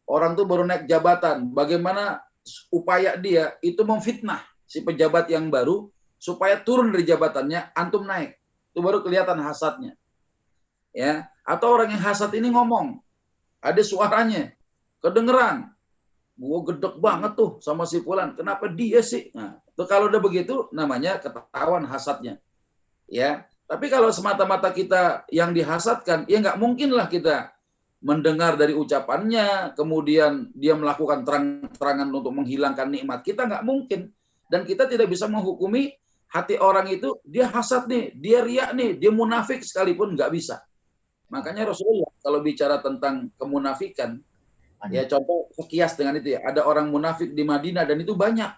orang tuh baru naik jabatan, bagaimana upaya dia itu memfitnah si pejabat yang baru supaya turun dari jabatannya, antum naik. Itu baru kelihatan hasadnya. Ya, atau orang yang hasad ini ngomong, ada suaranya, kedengeran. Gue gedek banget tuh sama si fulan. Kenapa dia sih? Nah, itu kalau udah begitu namanya ketahuan hasadnya. Ya, tapi kalau semata-mata kita yang dihasadkan, ya nggak mungkin lah kita mendengar dari ucapannya, kemudian dia melakukan terang-terangan untuk menghilangkan nikmat kita, nggak mungkin. Dan kita tidak bisa menghukumi hati orang itu, dia hasad nih, dia riak nih, dia munafik sekalipun nggak bisa. Makanya Rasulullah kalau bicara tentang kemunafikan, ya contoh sekias dengan itu ya, ada orang munafik di Madinah dan itu banyak.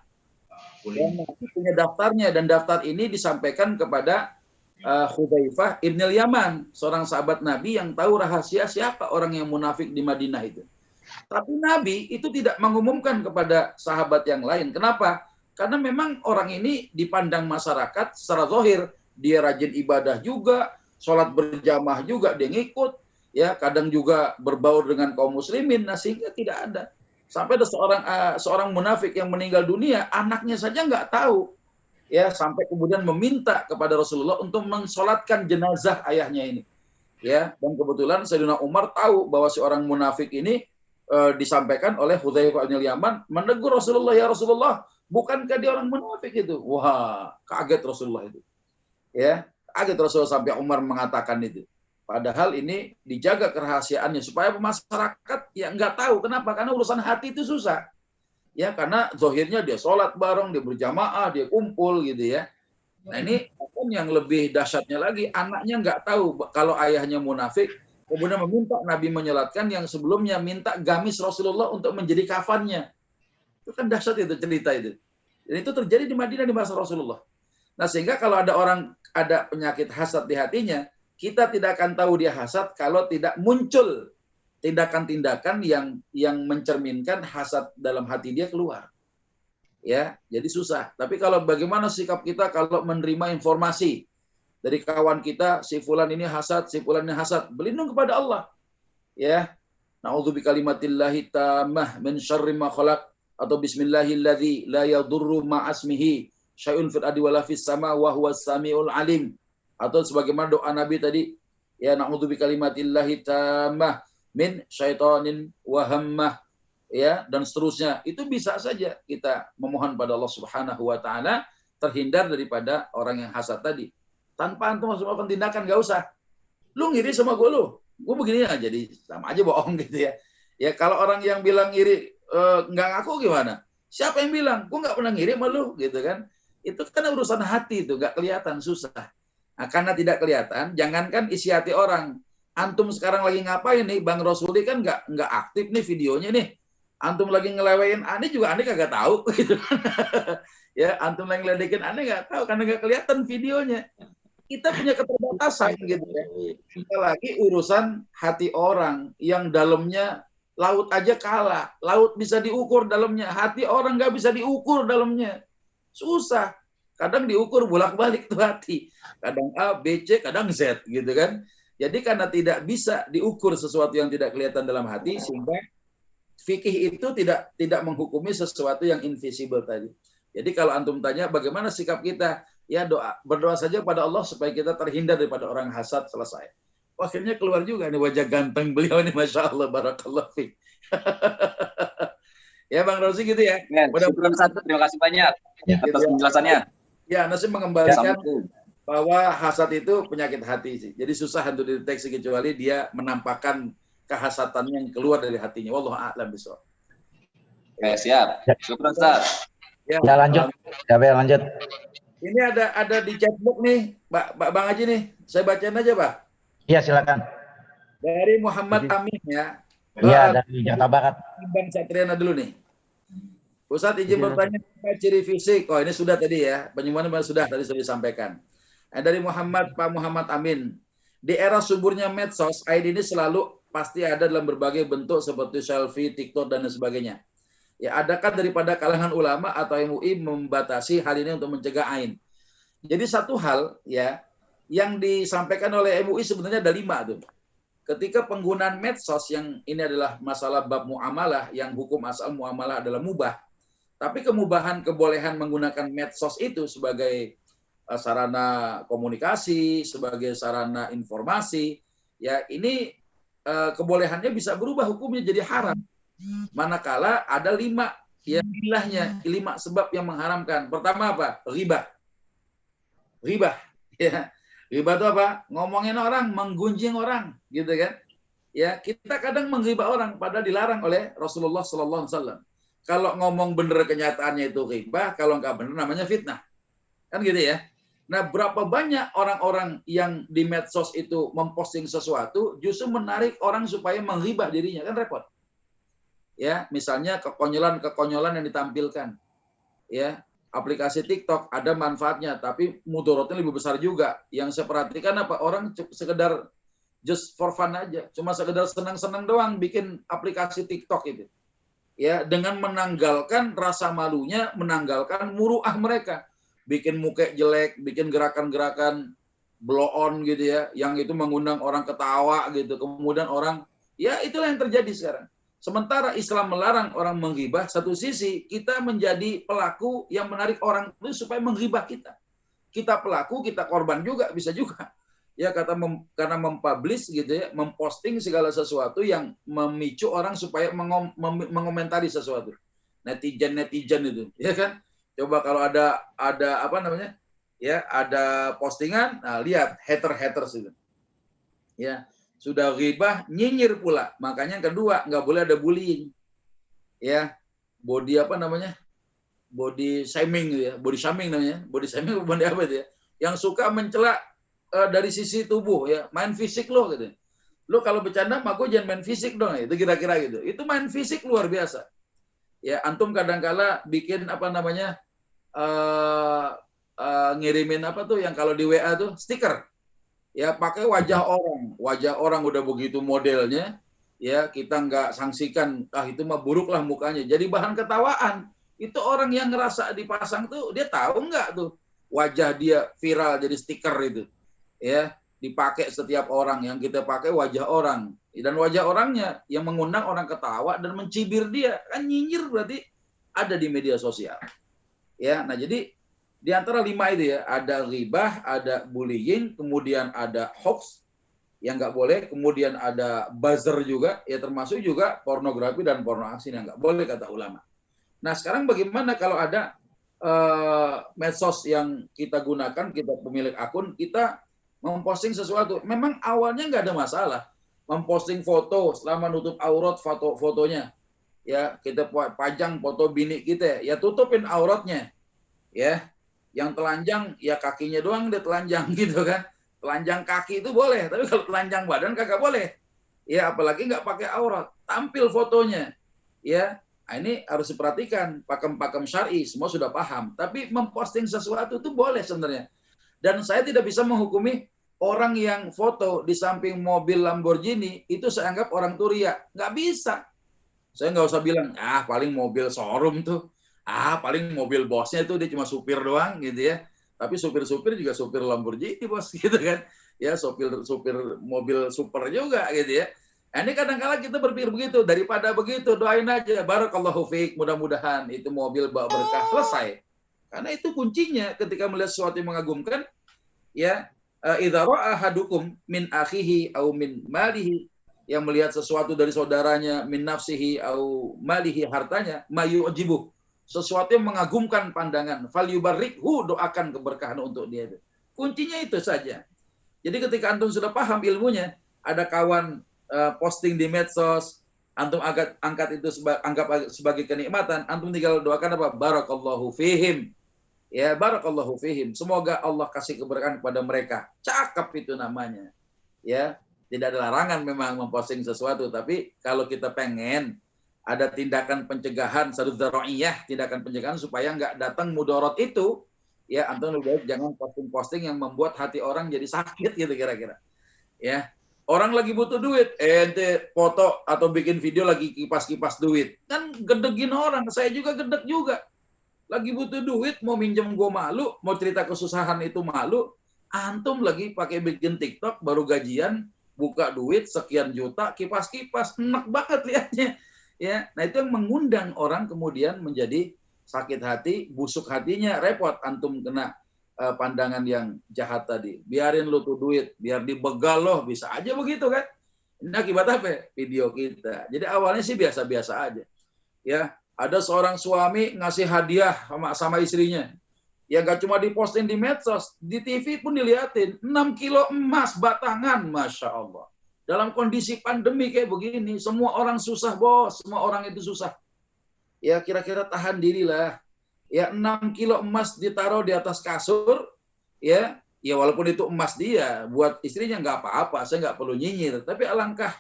Dan punya daftarnya, dan daftar ini disampaikan kepada Hudzaifah Ibn Yaman, seorang sahabat Nabi yang tahu rahasia siapa orang yang munafik di Madinah itu. Tapi Nabi itu tidak mengumumkan kepada sahabat yang lain. Kenapa? Karena memang orang ini dipandang masyarakat secara zahir, dia rajin ibadah juga, sholat berjamaah juga dia ngikut, ya kadang juga berbaur dengan kaum muslimin, nah sehingga tidak ada. Sampai ada seorang munafik yang meninggal dunia, anaknya saja nggak tahu. Ya, sampai kemudian meminta kepada Rasulullah untuk mensolatkan jenazah ayahnya ini. Ya, dan kebetulan Sayyidina Umar tahu bahwa si orang munafik ini disampaikan oleh Hudzaifah bin Yaman, menegur Rasulullah, ya Rasulullah, bukankah dia orang munafik itu? Wah, kaget Rasulullah itu. Ya, kaget Rasulullah sampai Umar mengatakan itu. Padahal ini dijaga kerahasiaannya supaya masyarakat ya nggak tahu. Kenapa? Karena urusan hati itu susah. Ya, karena zahirnya dia sholat bareng, dia berjamaah, dia kumpul gitu ya. Nah ini yang lebih dahsyatnya lagi, anaknya nggak tahu kalau ayahnya munafik, kemudian meminta Nabi menyolatkan yang sebelumnya minta gamis Rasulullah untuk menjadi kafannya. Itu kan dahsyat itu cerita itu. Dan itu terjadi di Madinah di masa Rasulullah. Nah sehingga kalau ada orang ada penyakit hasad di hatinya, kita tidak akan tahu dia hasad kalau tidak muncul tindakan-tindakan yang mencerminkan hasad dalam hati dia keluar. Ya, jadi susah. Tapi kalau bagaimana sikap kita kalau menerima informasi dari kawan kita, si fulan ini hasad, si fulan ini hasad, berlindung kepada Allah. Ya. Na'udzu bikalimatillahi tammah min syarri ma khalaq, atau bismillahilladzi la yadurru ma'asmihi syai'un fil ardi wala fis sama wa huwas samiul alim. Atau sebagaimana doa Nabi tadi, ya na'udzu bikalimatillahi tammah min syaitonin wahammah, ya dan seterusnya. Itu bisa saja kita memohon pada Allah Subhanahu wa taala terhindar daripada orang yang hasad tadi. Tanpa antum harus melakukan tindakan, enggak usah. Lu ngiri sama gue begini aja, jadi sama aja bohong gitu ya. Ya kalau orang yang bilang ngiri enggak ngaku gimana? Siapa yang bilang? Gue enggak pernah ngiri sama lu gitu kan. Itu kan urusan hati itu, enggak kelihatan, susah. Nah, karena tidak kelihatan, jangankan isi hati orang. Antum sekarang lagi ngapain nih? Bang Rosuli kan nggak aktif nih videonya nih. Antum lagi ngelewain aneh juga aneh kagak tahu gitu. Ya, antum lagi ngeledekin aneh nggak tahu karena nggak kelihatan videonya. Kita punya keterbatasan gitu ya. Apalagi urusan hati orang yang dalamnya laut aja kalah. Laut bisa diukur dalamnya, hati orang nggak bisa diukur dalamnya. Susah. Kadang diukur bolak-balik tuh hati. Kadang A, B, C, kadang Z gitu kan. Jadi karena tidak bisa diukur sesuatu yang tidak kelihatan dalam hati, sehingga fikih itu tidak menghukumi sesuatu yang invisible tadi. Jadi kalau antum tanya bagaimana sikap kita, ya berdoa saja pada Allah supaya kita terhindar daripada orang hasad, selesai. Akhirnya keluar juga nih wajah ganteng beliau ini, Masya Allah, barakallah fiik. Ya Bang Rozi gitu ya. Syukur Ustaz, terima kasih banyak atas penjelasannya. Ya, Nasib mengembalikan bahwa hasad itu penyakit hati sih. Jadi susah untuk dideteksi kecuali dia menampakkan kehasatannya yang keluar dari hatinya. Wallahu a'lam bishawab. Oke, siap. Syukur Ustaz. Ya lanjut. Siapa yang lanjut? Ini ada di chatbox nih, Bang Haji nih. Saya bacain aja, Pak. Iya, silakan. Dari Muhammad Amin ya. Iya, dari Jakarta Barat. Bang Satriana dulu nih. Ustadz izin bertanya ciri fisik. Oh ini sudah tadi ya. Penyembuhan sudah tadi sudah disampaikan. Dari Pak Muhammad Amin. Di era suburnya medsos, ID ini selalu pasti ada dalam berbagai bentuk seperti selfie, TikTok dan sebagainya. Ya, adakah daripada kalangan ulama atau MUI membatasi hal ini untuk mencegah ain? Jadi satu hal ya yang disampaikan oleh MUI sebenarnya ada 5 tuh. Ketika penggunaan medsos yang ini adalah masalah bab muamalah, yang hukum asal muamalah adalah mubah. Tapi kemubahan kebolehan menggunakan medsos itu sebagai sarana komunikasi, sebagai sarana informasi, ya ini kebolehannya bisa berubah hukumnya jadi haram. Manakala ada 5 ya ilahnya, 5 sebab yang mengharamkan. Pertama apa? Ghibah. Ya. Ghibah itu apa? Ngomongin orang, menggunjing orang, gitu kan? Ya, kita kadang menghibah orang padahal dilarang oleh Rasulullah sallallahu alaihi wasallam. Kalau ngomong bener kenyataannya itu ghibah, kalau nggak bener namanya fitnah. Kan gitu ya. Nah, berapa banyak orang-orang yang di medsos itu memposting sesuatu justru menarik orang supaya menghibah dirinya, kan repot. Ya, misalnya kekonyolan yang ditampilkan. Ya, aplikasi TikTok ada manfaatnya, tapi mudaratnya lebih besar juga. Yang saya perhatikan apa? Orang sekedar just for fun aja, cuma sekedar senang-senang doang bikin aplikasi TikTok itu. Ya, dengan menanggalkan rasa malunya, menanggalkan muruah mereka. Bikin muka jelek, bikin gerakan-gerakan blow on gitu ya, yang itu mengundang orang ketawa gitu. Kemudian orang, ya itulah yang terjadi sekarang. Sementara Islam melarang orang menghibah, satu sisi kita menjadi pelaku yang menarik orang itu supaya menghibah kita. Kita pelaku, kita korban juga, bisa juga. Ya karena mempublish gitu ya, memposting segala sesuatu yang memicu orang supaya mengomentari sesuatu. Netizen itu, ya kan? Coba kalau ada apa namanya? Ya, ada postingan, nah lihat haters itu. Ya, sudah ghibah, nyinyir pula. Makanya yang kedua, nggak boleh ada bullying. Ya, body apa namanya? Body shaming gitu ya. Body shaming namanya. Body shaming apa itu ya? Yang suka mencela dari sisi tubuh ya, main fisik lo gitu. Lo kalau bercanda mah gue jangan main fisik dong, itu kira-kira gitu. Itu main fisik luar biasa. Ya, antum kadang-kala bikin apa namanya? Ngirimin apa tuh yang kalau di WA tuh stiker. Ya, pakai wajah orang udah begitu modelnya, ya kita nggak sanksikan, itu mah buruk lah mukanya. Jadi bahan ketawaan. Itu orang yang ngerasa dipasang tuh, dia tahu nggak tuh wajah dia viral jadi stiker itu. Ya, dipakai setiap orang, yang kita pakai wajah orang. Dan wajah orangnya yang mengundang orang ketawa dan mencibir dia. Kan nyinyir berarti ada di media sosial. Ya, nah jadi di antara 5 itu ya, ada ghibah, ada bullying, kemudian ada hoax yang nggak boleh, kemudian ada buzzer juga, ya termasuk juga pornografi dan porno asin yang nggak boleh kata ulama. Nah sekarang bagaimana kalau ada medsos yang kita gunakan, kita pemilik akun, kita memposting sesuatu, memang awalnya nggak ada masalah, memposting foto selama nutup aurat fotonya, ya kita pajang foto bini kita, ya tutupin auratnya, ya. Yang telanjang ya kakinya doang dia telanjang gitu kan. Telanjang kaki itu boleh, tapi kalau telanjang badan kagak boleh. Ya apalagi nggak pakai aurat, tampil fotonya. Ya, nah, ini harus diperhatikan. Pakem-pakem syar'i semua sudah paham, tapi memposting sesuatu itu boleh sebenarnya. Dan saya tidak bisa menghukumi orang yang foto di samping mobil Lamborghini itu saya anggap orang turia. Nggak bisa. Saya nggak usah bilang, paling mobil showroom tuh. Paling mobil bosnya itu dia cuma supir doang gitu ya. Tapi supir-supir juga supir Lamborghini bos gitu kan. Ya supir mobil super juga gitu ya. Nah, ini kadang-kadang kita berpikir begitu. Daripada begitu doain aja. Barakallahu fiik, mudah-mudahan itu mobil bawa berkah selesai. Karena itu kuncinya ketika melihat sesuatu yang mengagumkan, ya, idza ra'a ahadukum min akhihi au min malihi, yang melihat sesuatu dari saudaranya, min nafsihi au malihi, hartanya, mayu'jibu, sesuatu yang mengagumkan pandangan, falyubarrikhu, doakan keberkahan untuk dia. Kuncinya itu saja. Jadi ketika antum sudah paham ilmunya, ada kawan posting di medsos, antum angkat itu anggap sebagai kenikmatan, antum tinggal doakan apa? Barakallahu fihim. Ya, barakallahu fihim. Semoga Allah kasih keberkahan kepada mereka. Cakep itu namanya. Ya, tidak ada larangan memang memposting sesuatu, tapi kalau kita pengen ada tindakan pencegahan, sadudzara'iyah, tindakan pencegahan supaya nggak datang mudarat itu, ya antum lebih baik jangan posting-posting yang membuat hati orang jadi sakit gitu kira-kira. Ya. Orang lagi butuh duit, ente foto atau bikin video lagi kipas-kipas duit. Kan gedegin orang, saya juga gedeg juga. Lagi butuh duit, mau minjem gue malu, mau cerita kesusahan itu malu, antum lagi pakai bikin TikTok, baru gajian, buka duit sekian juta, kipas-kipas, enak banget lihatnya. Ya, nah itu yang mengundang orang kemudian menjadi sakit hati, busuk hatinya, repot antum kena pandangan yang jahat tadi. Biarin lu tuh duit, biar dibegal loh, bisa aja begitu kan. Ini akibat apa? Video kita. Jadi awalnya sih biasa-biasa aja. Ya, ada seorang suami ngasih hadiah sama istrinya. Ya nggak cuma diposting di medsos, di TV pun diliatin. 6 kilo emas batangan, Masya Allah. Dalam kondisi pandemi kayak begini, semua orang susah, bos. Semua orang itu susah. Ya kira-kira tahan dirilah. Ya 6 kilo emas ditaruh di atas kasur, ya walaupun itu emas dia, buat istrinya nggak apa-apa, saya nggak perlu nyinyir. Tapi alangkah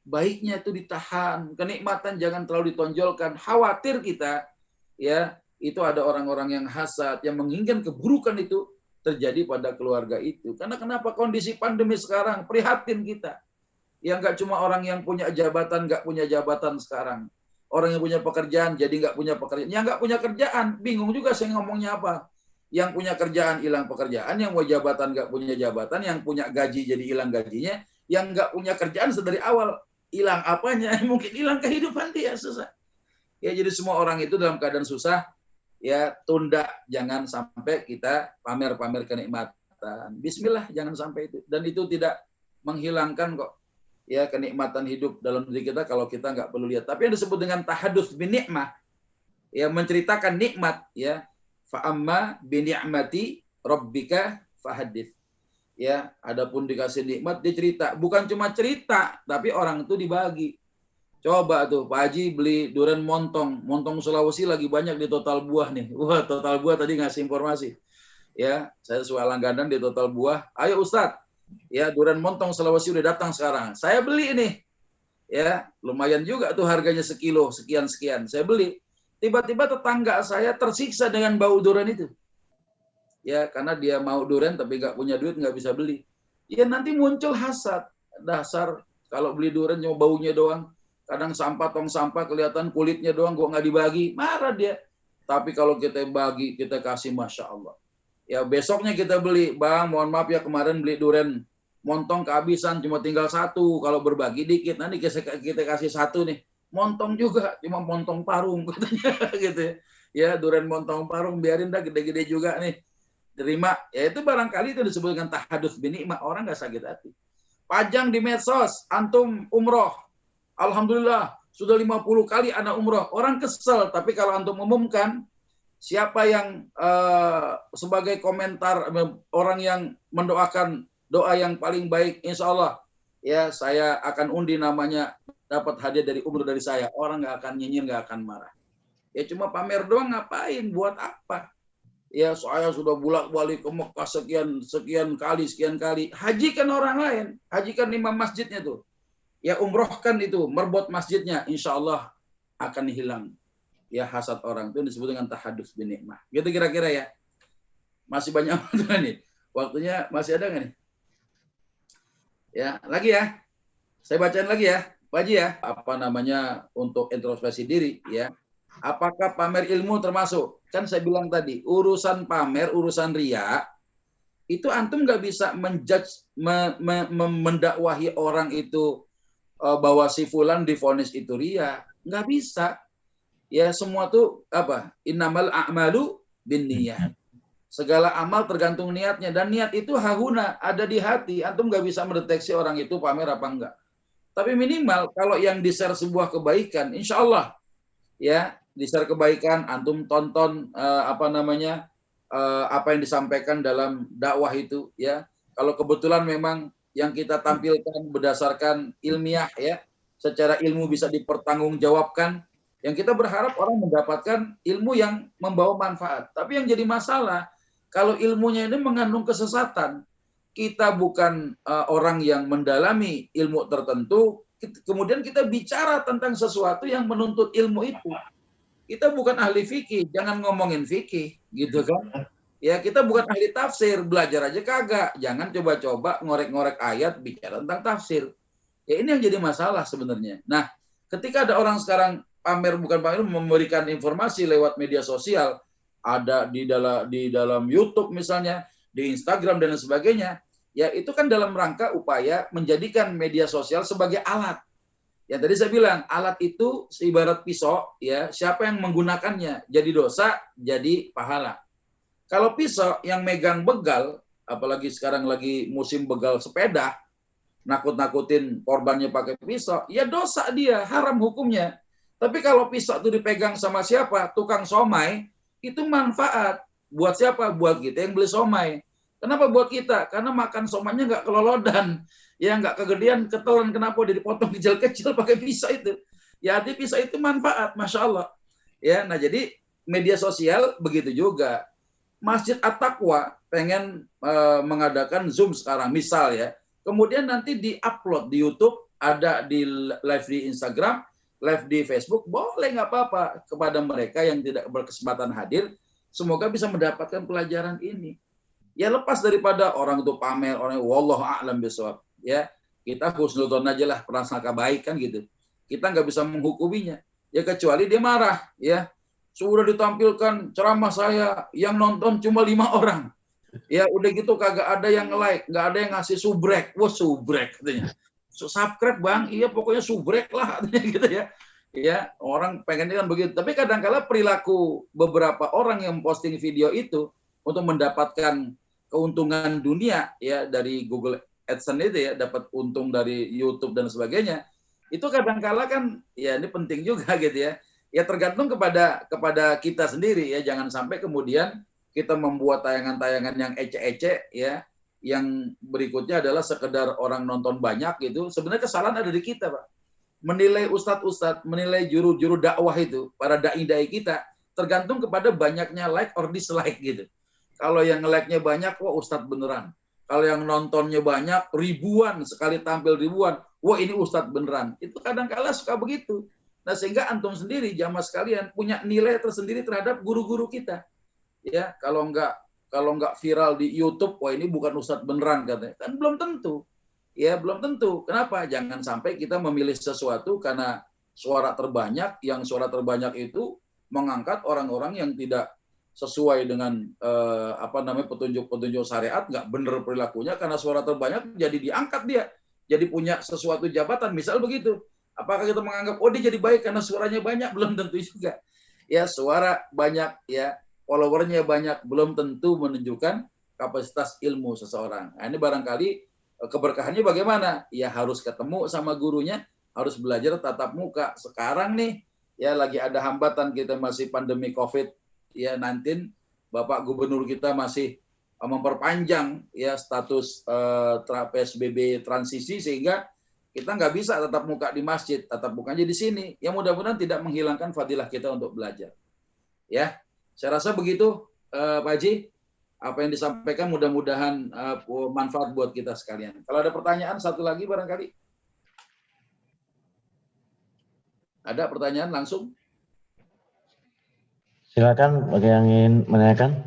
baiknya itu ditahan, kenikmatan jangan terlalu ditonjolkan. Khawatir kita, ya itu ada orang-orang yang hasad, yang menginginkan keburukan itu terjadi pada keluarga itu. Karena kenapa kondisi pandemi sekarang prihatin kita. Yang nggak cuma orang yang punya jabatan, nggak punya jabatan sekarang. Orang yang punya pekerjaan jadi nggak punya pekerjaan. Yang nggak punya kerjaan, bingung juga saya ngomongnya apa. Yang punya kerjaan hilang pekerjaan, yang mau jabatan nggak punya jabatan, yang punya gaji jadi hilang gajinya, yang nggak punya kerjaan sedari awal hilang apanya? Mungkin hilang kehidupan dia, susah. Ya jadi semua orang itu dalam keadaan susah, ya tunda, jangan sampai kita pamer-pamer kenikmatan. Bismillah, jangan sampai itu. Dan itu tidak menghilangkan kok ya kenikmatan hidup dalam diri kita kalau kita nggak perlu lihat. Tapi yang disebut dengan tahadduts bin ni'mah, ya menceritakan nikmat, ya fa amma bi ni'mati rabbika fahaddits. Ya, adapun dikasih nikmat dia cerita, bukan cuma cerita, tapi orang itu dibagi. Coba tuh Pak Haji beli durian montong Sulawesi lagi banyak di Total Buah nih. Wah, Total Buah tadi ngasih informasi. Ya, saya suka langganan di Total Buah. Ayo Ustadz, ya durian montong Sulawesi udah datang sekarang. Saya beli ini. Ya, lumayan juga tuh harganya sekilo, sekian-sekian. Saya beli. Tiba-tiba tetangga saya tersiksa dengan bau durian itu. Ya karena dia mau durian tapi nggak punya duit, nggak bisa beli. Ya nanti muncul hasad. Dasar kalau beli durian cuma baunya doang. Kadang sampah, tong sampah kelihatan kulitnya doang, kok nggak dibagi. Marah dia. Tapi kalau kita bagi, kita kasih, Masya Allah. Ya besoknya kita beli, Bang mohon maaf ya kemarin beli durian montong kehabisan, cuma tinggal satu. Kalau berbagi dikit, nanti kita kasih satu nih. Montong juga, cuma montong parung katanya gitu ya. Ya durian montong parung, biarin dah gede-gede juga nih. Terima, ya itu barangkali itu disebut dengan tahadduts bin ni'mah, orang nggak sakit hati. Pajang di medsos, antum umroh, alhamdulillah sudah 50 kali anak umroh, orang kesel. Tapi kalau antum umumkan siapa yang sebagai komentar orang yang mendoakan doa yang paling baik, insya Allah ya saya akan undi namanya dapat hadiah dari umroh dari saya, orang nggak akan nyinyir, nggak akan marah. Ya cuma pamer doang, ngapain, buat apa? Ya saya sudah bolak-balik ke Mekah sekian kali. Hajikan orang lain, hajikan imam masjidnya tuh. Ya umrohkan itu, merbot masjidnya, insya Allah akan hilang. Ya hasad orang itu disebut dengan tahadduts bin ni'mah. Gitu kira-kira ya. Masih banyak waktu nih. Waktunya masih ada nggak nih? Ya lagi ya. Saya bacain lagi ya, Pak Haji ya. Apa namanya untuk introspeksi diri ya. Apakah pamer ilmu termasuk? Kan saya bilang tadi, urusan pamer, urusan riya, itu antum nggak bisa menjudge, mendakwahi orang itu bahwa si fulan divonis itu riya. Nggak bisa. Ya semua tuh apa? Innamal a'malu binniyat. Segala amal tergantung niatnya, dan niat itu hahuna, ada di hati. Antum nggak bisa mendeteksi orang itu pamer apa enggak. Tapi minimal kalau yang di-share sebuah kebaikan, insya Allah ya di-share kebaikan, antum tonton apa yang disampaikan dalam dakwah itu ya. Kalau kebetulan memang yang kita tampilkan berdasarkan ilmiah ya, secara ilmu bisa dipertanggungjawabkan, yang kita berharap orang mendapatkan ilmu yang membawa manfaat. Tapi yang jadi masalah kalau ilmunya ini mengandung kesesatan, kita bukan orang yang mendalami ilmu tertentu, kemudian kita bicara tentang sesuatu yang menuntut ilmu itu. Kita bukan ahli fikih, jangan ngomongin fikih, gitu kan? Ya, kita bukan ahli tafsir, belajar aja kagak. Jangan coba-coba ngorek-ngorek ayat bicara tentang tafsir. Ya, ini yang jadi masalah sebenarnya. Nah, ketika ada orang sekarang bukan pamer, memberikan informasi lewat media sosial, ada di dalam YouTube misalnya, di Instagram dan sebagainya, ya itu kan dalam rangka upaya menjadikan media sosial sebagai alat. Ya tadi saya bilang alat itu ibarat pisau, ya siapa yang menggunakannya jadi dosa, jadi pahala. Kalau pisau yang megang begal, apalagi sekarang lagi musim begal sepeda, nakut-nakutin korbannya pakai pisau, ya dosa dia, haram hukumnya. Tapi kalau pisau itu dipegang sama siapa? Tukang somai, itu manfaat. Buat siapa? Buat kita yang beli somai. Kenapa buat kita? Karena makan somainya nggak kelolodan. Ya nggak kegedean, ketelan, kenapa dia dipotong kecil-kecil pakai pisau itu. Ya di pisau itu manfaat, Masya Allah. Ya, nah jadi media sosial begitu juga. Masjid At-Taqwa pengen mengadakan Zoom sekarang, misal ya. Kemudian nanti di-upload di YouTube, ada di live di Instagram, live di Facebook, boleh nggak apa-apa kepada mereka yang tidak berkesempatan hadir, semoga bisa mendapatkan pelajaran ini. Ya lepas daripada orang itu pamer, orang wallahu a'lam bishawab, ya kita husnudzon aja lah, prasangka baik kan gitu. Kita nggak bisa menghukuminya, ya kecuali dia marah, ya sudah ditampilkan ceramah saya yang nonton cuma 5 orang. Ya udah gitu kagak ada yang like, nggak ada yang ngasih subrek. Wah subrek katanya. Subscribe bang, iya pokoknya subrek lah katanya gitu ya. Ya orang pengennya kan begitu. Tapi kadang-kala perilaku beberapa orang yang posting video itu untuk mendapatkan keuntungan dunia ya dari Google AdSense itu ya, dapat untung dari YouTube dan sebagainya. Itu kadang-kala kan ya ini penting juga gitu ya. Ya tergantung kepada kita sendiri ya, jangan sampai kemudian kita membuat tayangan-tayangan yang ece-ece ya, yang berikutnya adalah sekedar orang nonton banyak gitu. Sebenarnya kesalahan ada di kita, Pak. Menilai ustadz-ustadz, menilai juru-juru dakwah itu, para dai-dai kita, tergantung kepada banyaknya like or dislike gitu. Kalau yang like-nya banyak, wah ustadz beneran. Kalau yang nontonnya banyak, ribuan, sekali tampil ribuan, wah ini ustadz beneran. Itu kadang-kala suka begitu. Nah sehingga antum sendiri, jamaah sekalian, punya nilai tersendiri terhadap guru-guru kita. Ya kalau nggak viral di YouTube, wah ini bukan ustadz beneran katanya, kan belum tentu. Ya belum tentu. Kenapa? Jangan sampai kita memilih sesuatu karena suara terbanyak, yang suara terbanyak itu mengangkat orang-orang yang tidak sesuai dengan petunjuk-petunjuk syariat, nggak bener perilakunya, karena suara terbanyak jadi diangkat dia, jadi punya sesuatu jabatan, misal begitu. Apakah kita menganggap oh dia jadi baik karena suaranya banyak? Belum tentu juga. Ya suara banyak ya, followernya banyak, belum tentu menunjukkan kapasitas ilmu seseorang. Nah, ini barangkali keberkahannya bagaimana? Ya harus ketemu sama gurunya, harus belajar tatap muka. Sekarang nih, ya lagi ada hambatan, kita masih pandemi COVID-19, Bapak Gubernur kita masih memperpanjang ya status PSBB transisi, sehingga kita nggak bisa tatap muka di masjid, tatap mukanya di sini. Ya mudah-mudahan tidak menghilangkan fadilah kita untuk belajar. Ya. Saya rasa begitu, Pak Haji. Apa yang disampaikan mudah-mudahan manfaat buat kita sekalian. Kalau ada pertanyaan, satu lagi barangkali. Ada pertanyaan langsung? Silakan bagi yang ingin menanyakan.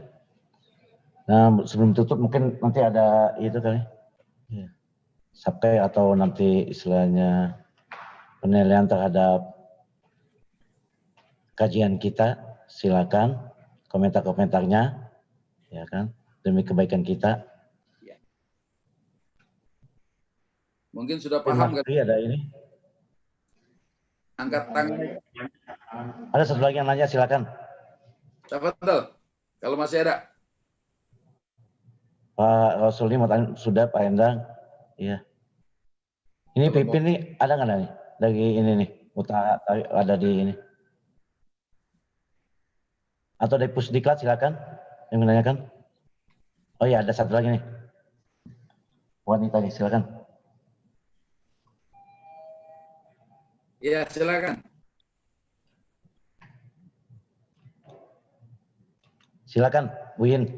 Nah, sebelum tutup mungkin nanti ada itu kali. Ya. Sampai atau nanti istilahnya penilaian terhadap kajian kita, silakan. Komentar-komentarnya, ya kan, demi kebaikan kita. Ya. Mungkin sudah paham kan? Ada ini. Angkat tangan. Ada satu lagi yang nanya, silakan. Tafadhol. Kalau masih ada. Pak Rasul ini mau tanya, sudah Pak Endang. Iya. Ini Kalau Pipin nih ada nggak nih? Dari ini nih, utara ada di ini. Atau dari Pusdiklat silakan yang menanyakan. Oh iya, ada satu lagi nih. Wanita nih, silakan. Iya, silakan. Silakan, Bu Yin.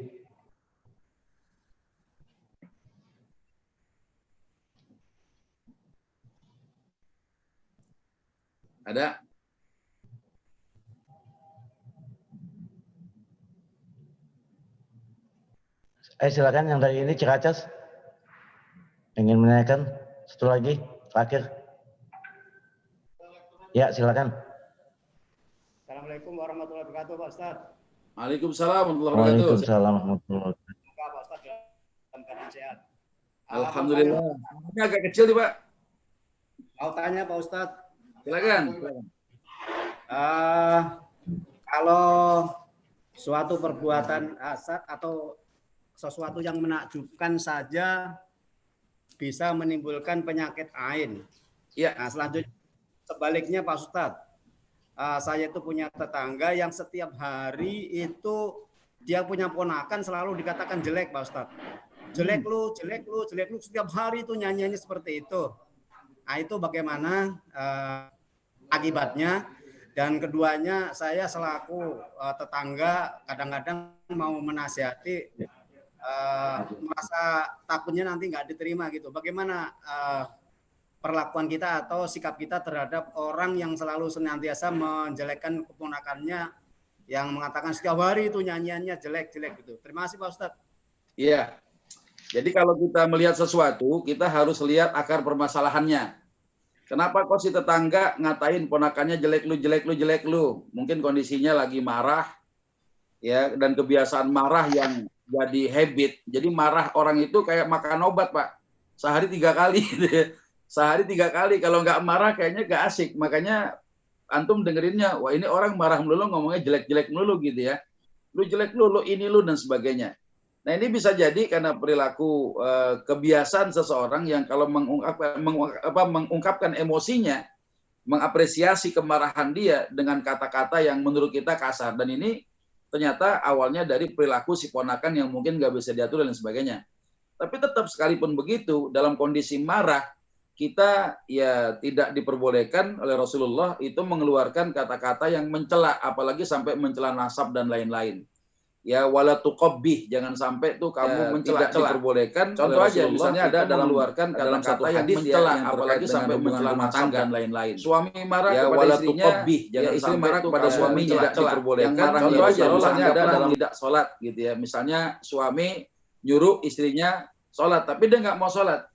Ada. Silakan yang dari ini Ciracas. Ingin menanyakan satu lagi, terakhir. Ya, silakan. Assalamualaikum warahmatullahi wabarakatuh, Pak Ustaz. Waalaikumsalam warahmatullahi wabarakatuh. Waalaikumsalam warahmatullahi wabarakatuh. Semoga Pak Ustaz dalam keadaan sehat. Alhamdulillah. Ini agak kecil nih, Pak. Mau tanya Pak Ustaz, Silakan. kalau suatu perbuatan asat atau sesuatu yang menakjubkan saja bisa menimbulkan penyakit ain. Iya. Nah, selanjutnya sebaliknya Pak Ustadz, saya itu punya tetangga yang setiap hari itu dia punya ponakan selalu dikatakan jelek Pak Ustadz. Jelek lu, jelek lu, jelek lu, setiap hari itu nyanyiannya seperti itu. Nah, itu bagaimana akibatnya? Dan keduanya saya selaku tetangga kadang-kadang mau menasihati, merasa takutnya nanti nggak diterima gitu. Bagaimana perlakuan kita atau sikap kita terhadap orang yang selalu senantiasa menjelekkan keponakannya, yang mengatakan setiap hari itu nyanyiannya jelek-jelek gitu. Terima kasih Pak Ustadz. Iya. Jadi kalau kita melihat sesuatu, kita harus lihat akar permasalahannya. Kenapa kok si tetangga ngatain ponakannya jelek lu, jelek lu, jelek lu? Mungkin kondisinya lagi marah, ya, dan kebiasaan marah yang jadi habit. Jadi marah orang itu kayak makan obat, Pak. Sehari 3 kali. Sehari 3 kali. Kalau nggak marah kayaknya nggak asik. Makanya antum dengerinnya, wah ini orang marah melulu, ngomongnya jelek-jelek melulu gitu ya. Lu jelek lu ini lu, dan sebagainya. Nah ini bisa jadi karena perilaku kebiasaan seseorang yang kalau mengungkapkan emosinya, mengapresiasi kemarahan dia dengan kata-kata yang menurut kita kasar. Dan ini ternyata awalnya dari perilaku si ponakan yang mungkin nggak bisa diatur dan sebagainya. Tapi tetap sekalipun begitu, dalam kondisi marah, kita ya tidak diperbolehkan oleh Rasulullah itu mengeluarkan kata-kata yang mencela, apalagi sampai mencela nasab dan lain-lain. Ya wala tuqabbih, jangan sampai tuh kamu mencela, tidak diperbolehkan. Contoh aja misalnya ada dalam mengeluarkan dalam satu hadis mencela, apalagi sampai mencela nasab dan lain-lain. Suami marah ya, kepada istrinya, jangan istri marah kepada suaminya, tidak diperbolehkan. Contoh aja misalnya ada dalam tidak sholat gitu ya. Misalnya suami nyuruh istrinya sholat, tapi dia nggak mau sholat.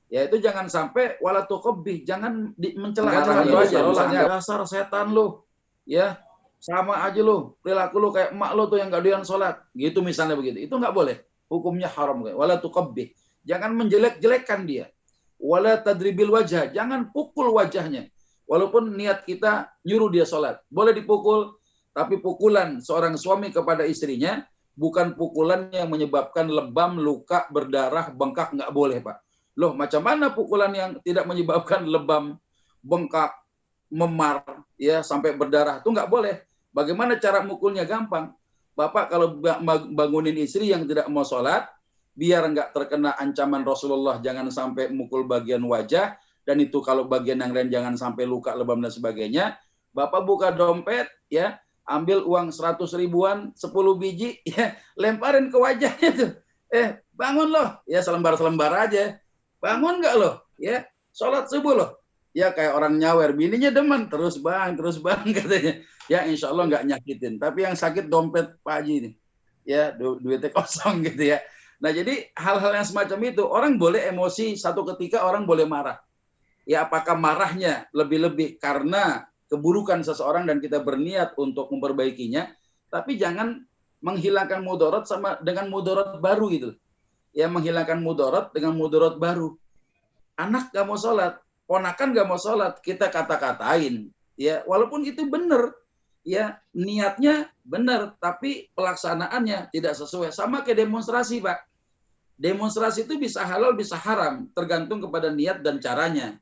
Ya itu jangan sampai wala tuqabbih, jangan mencela. Contoh aja misalnya dasar setan lu, ya. Sama aja lu, perilaku lu kayak emak lu tuh yang gak doyan sholat. Gitu misalnya begitu. Itu nggak boleh. Hukumnya haram. Wala tuqabbih. Jangan menjelek-jelekkan dia. Wala tadribil wajah. Jangan pukul wajahnya. Walaupun niat kita nyuruh dia sholat. Boleh dipukul, tapi pukulan seorang suami kepada istrinya bukan pukulan yang menyebabkan lebam, luka, berdarah, bengkak. Nggak boleh, Pak. Loh, macam mana pukulan yang tidak menyebabkan lebam, bengkak, memar, ya sampai berdarah? Itu nggak boleh. Bagaimana cara mukulnya? Gampang. Bapak kalau bangunin istri yang tidak mau sholat, biar nggak terkena ancaman Rasulullah, jangan sampai mukul bagian wajah, dan itu kalau bagian yang lain jangan sampai luka, lebam, dan sebagainya. Bapak buka dompet, ya, ambil uang 100 ribuan, 10 biji, ya, lemparin ke wajahnya tuh. Bangun loh, ya selembar-selembar aja. Bangun nggak loh, ya, sholat subuh loh. Ya kayak orang nyawer, bininya demen, terus bang katanya. Ya insya Allah nggak nyakitin. Tapi yang sakit dompet Pak Haji ini. Ya duitnya kosong gitu ya. Nah jadi hal-hal yang semacam itu, orang boleh emosi, satu ketika orang boleh marah. Ya apakah marahnya lebih-lebih karena keburukan seseorang dan kita berniat untuk memperbaikinya, tapi jangan menghilangkan mudarat sama dengan mudarat baru gitu. Ya menghilangkan mudarat dengan mudarat baru. Anak gak mau sholat, ponakan gak mau sholat, kita kata-katain, ya walaupun itu benar, ya niatnya benar, tapi pelaksanaannya tidak sesuai. Sama kayak demonstrasi, Pak. Demonstrasi itu bisa halal, bisa haram, tergantung kepada niat dan caranya.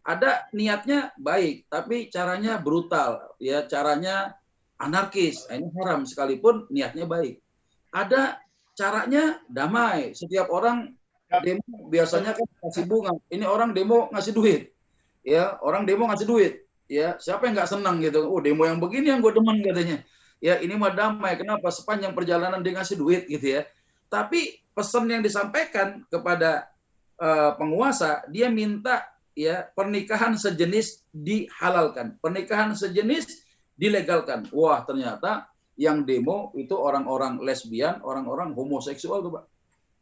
Ada niatnya baik, tapi caranya brutal, ya caranya anarkis, ini haram sekalipun niatnya baik. Ada caranya damai, setiap orang demo biasanya kan kasih bunga, ini orang demo ngasih duit, ya orang demo ngasih duit, ya siapa yang nggak senang gitu, oh demo yang begini yang gue demen katanya, ya ini mah damai, kenapa sepanjang perjalanan dia ngasih duit gitu ya, tapi pesan yang disampaikan kepada penguasa, dia minta ya pernikahan sejenis dihalalkan, pernikahan sejenis dilegalkan. Wah, ternyata yang demo itu orang-orang lesbian, orang-orang homoseksual tuh, Pak.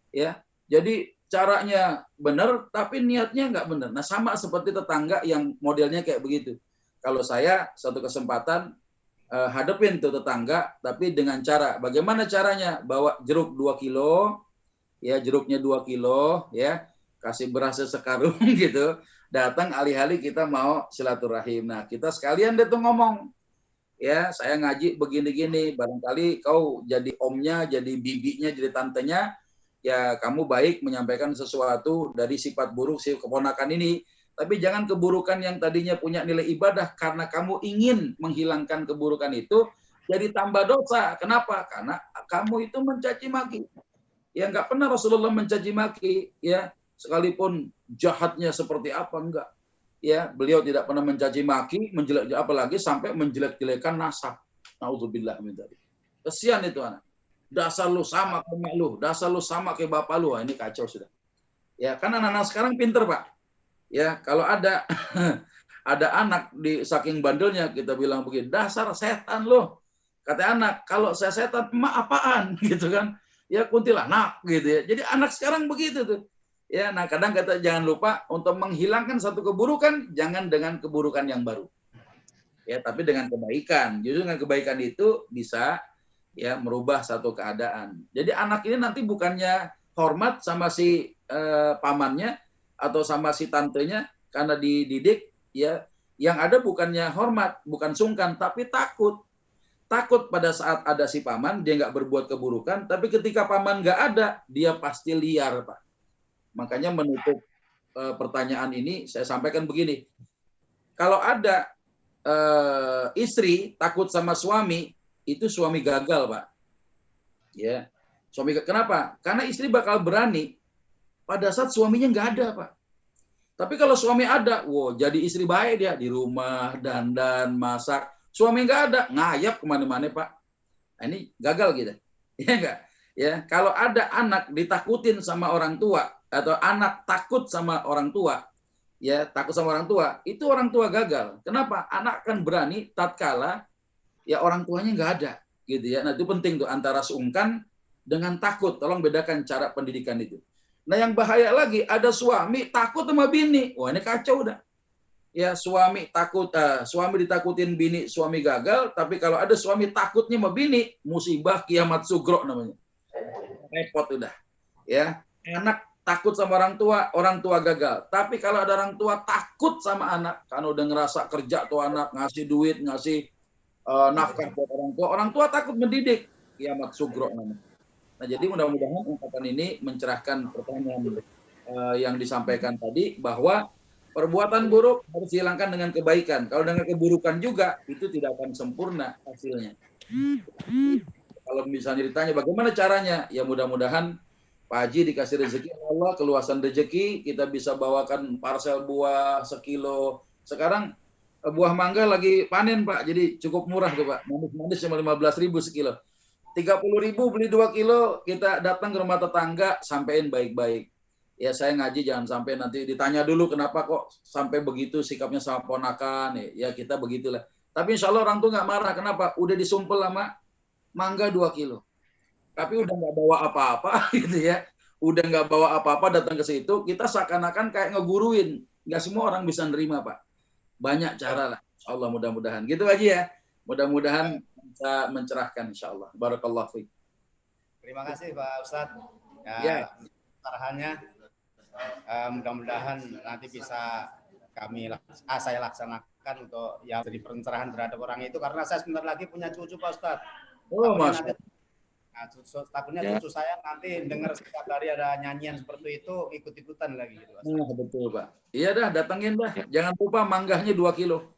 Ya. Jadi caranya benar tapi niatnya nggak benar. Nah, sama seperti tetangga yang modelnya kayak begitu. Kalau saya satu kesempatan hadepin tuh tetangga tapi dengan cara bagaimana caranya? Bawa jeruk 2 kilo, ya jeruknya 2 kilo, ya kasih beras sekarung gitu, datang alih-alih kita mau silaturahim. Nah kita sekalian deh tuh ngomong, ya saya ngaji begini-gini, barangkali kau jadi omnya, jadi bibinya, jadi tantenya, ya kamu baik menyampaikan sesuatu dari sifat buruk si keponakan ini, tapi jangan keburukan yang tadinya punya nilai ibadah karena kamu ingin menghilangkan keburukan itu jadi tambah dosa. Kenapa? Karena kamu itu mencaci maki. Ya nggak pernah Rasulullah mencaci maki, ya sekalipun jahatnya seperti apa enggak. Ya beliau tidak pernah mencaci maki, menjelek apalagi sampai menjelek-jelekan nasab. Nauzubillah min dzalik. Kesian itu anak. Dasar lu sama kayak mak lu, dasar lu sama kayak bapak lu. Wah, ini kacau sudah. Ya kan anak-anak sekarang pinter, Pak. Ya kalau ada ada anak di saking bandelnya kita bilang begini, dasar setan lu. Kata anak, kalau saya setan, emak apaan gitu kan? Ya kuntilanak gitu ya. Jadi anak sekarang begitu tuh. Ya, nah kadang kata jangan lupa untuk menghilangkan satu keburukan, jangan dengan keburukan yang baru. Ya, tapi dengan kebaikan. Justru dengan kebaikan itu bisa ya merubah satu keadaan. Jadi anak ini nanti bukannya hormat sama si pamannya atau sama si tantenya karena dididik, ya yang ada bukannya hormat, bukan sungkan, tapi takut. Takut pada saat ada si paman, dia nggak berbuat keburukan, tapi ketika paman nggak ada, dia pasti liar, Pak. Makanya menutup pertanyaan ini, saya sampaikan begini. Kalau ada istri takut sama suami, itu suami gagal, Pak. Ya, suami kenapa? Karena istri bakal berani pada saat suaminya nggak ada, Pak. Tapi kalau suami ada, wow, jadi istri baik dia di rumah, dandan, masak. Suami nggak ada, ngayap kemana-mana, Pak. Nah, ini gagal gitu. Ya enggak? Ya, kalau ada anak ditakutin sama orang tua atau anak takut sama orang tua, ya takut sama orang tua, itu orang tua gagal. Kenapa? Anak akan berani tatkala ya orang tuanya nggak ada, gitu ya. Nah itu penting tuh antara sungkan dengan takut. Tolong bedakan cara pendidikan itu. Nah yang bahaya lagi ada suami takut sama bini, wah ini kacau udah. Ya suami takut, suami ditakutin bini, suami gagal. Tapi kalau ada suami takutnya sama bini, musibah kiamat sugro namanya. Repot udah. Ya anak takut sama orang tua gagal. Tapi kalau ada orang tua takut sama anak, karena udah ngerasa kerja tuh anak, ngasih duit, ngasih nafkah buat orang tua takut mendidik, kiamat sugro namanya. Nah jadi mudah-mudahan ungkapan ini mencerahkan pertanyaan yang disampaikan tadi bahwa perbuatan buruk harus dihilangkan dengan kebaikan. Kalau dengan keburukan juga, itu tidak akan sempurna hasilnya. Kalau misalnya ditanya bagaimana caranya, ya mudah-mudahan Pak Haji dikasih rezeki Allah, keluasan rezeki, kita bisa bawakan parsel buah sekilo. Sekarang buah mangga lagi panen, Pak, jadi cukup murah tuh, Pak. Manis-manis cuma 15.000 sekilo. 30.000 beli 2 kilo, kita datang ke rumah tetangga, sampein baik-baik. Ya saya ngaji jangan sampai nanti ditanya dulu kenapa kok sampai begitu sikapnya sama ponakan, ya kita begitulah. Tapi insya Allah orang tuh nggak marah, kenapa? Udah disumpel sama mangga 2 kilo. Tapi udah nggak bawa apa-apa gitu ya. Udah nggak bawa apa-apa datang ke situ, kita seakan-akan kayak ngeguruin. Nggak semua orang bisa nerima, Pak. Banyak cara lah. Insya Allah mudah-mudahan. Gitu aja ya. Mudah-mudahan bisa mencerahkan insya Allah. Barakallahu fiik. Terima kasih Pak Ustadz. Ya. Arahannya mudah-mudahan nanti bisa saya laksanakan kan untuk yang jadi pencerahan terhadap orang itu, karena saya sebentar lagi punya cucu Pak Ustadz. Oh, Takutnya Mas. takutnya Ya. cucu saya nanti dengar setiap hari ada nyanyian seperti itu, ikut-ikutan lagi gitu Pak Ustadz. Nah, betul, Pak. Iya dah, datengin dah. Jangan lupa manggahnya 2 kilo.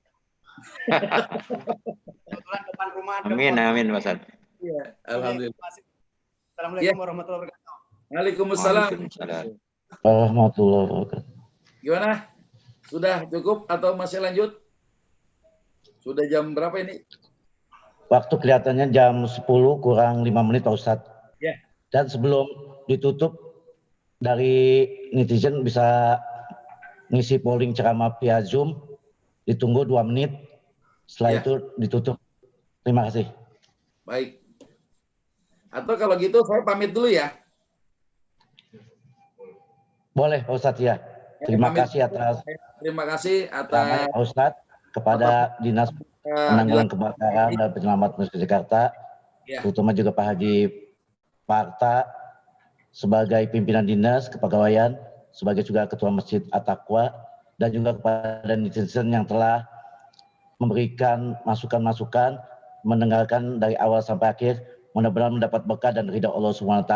Kebetulan depan rumah ada Amin, pohon. amin, Mas Ad. Iya, alhamdulillah. Assalamualaikum warahmatullahi wabarakatuh. Waalaikumsalam. Waalaikumsalam. Warahmatullahi wabarakatuh. Gimana? Sudah cukup atau masih lanjut? Sudah jam berapa ini? Waktu kelihatannya jam 10 kurang 5 menit Pak Ustadz. Ya. Dan sebelum ditutup, dari netizen bisa ngisi polling ceramah via Zoom, ditunggu 2 menit, setelah Ya. itu ditutup. Terima kasih. Baik. Atau kalau gitu saya pamit dulu ya. Boleh Pak Ustadz ya. Terima Pamit. kasih atas Terima kasih ceramahnya atas Pak Ustadz kepada Dinas Penanggulangan Kebakaran dan Penyelamat Masyarakat Jakarta, Ya. terutama juga Pak Haji Parta sebagai pimpinan dinas kepegawaian, sebagai juga Ketua Masjid At-Taqwa, dan juga kepada netizen yang telah memberikan masukan-masukan, mendengarkan dari awal sampai akhir, mudah-mudahan mendapat berkah dan ridha Allah SWT.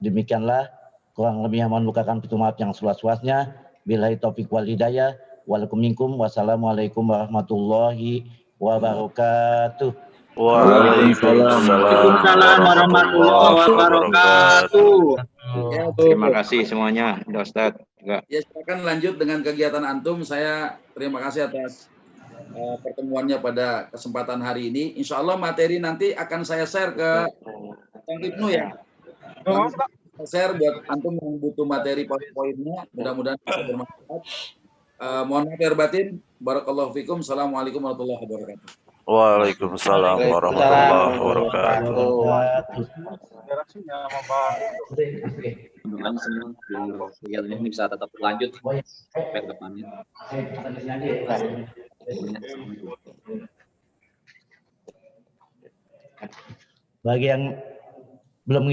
Demikianlah, kurang lebih mohon bukakan pintu maaf yang seluas-luasnya. Billahi taufiq wal hidayah. Wassalamualaikum warahmatullahi wabarakatuh. Waalaikumsalam warahmatullahi wabarakatuh. Ya, Terima kasih semuanya, Ustaz. Juga. ya, silakan lanjut dengan kegiatan antum. Saya terima kasih atas pertemuannya pada kesempatan hari ini. Insya Allah materi nanti akan saya share ke Kang Ibnu ya. Saya share buat antum yang butuh materi poin-poinnya. Mudah-mudahan bisa bermanfaat. Mohon maaf lahir batin. Barakallahu fikum. Assalamualaikum warahmatullahi wabarakatuh. Waalaikumsalam warahmatullahi wabarakatuh. Mudah-mudahan semua kegiatan ini bisa tetap berlanjut sampai ke depannya. Bagi yang belum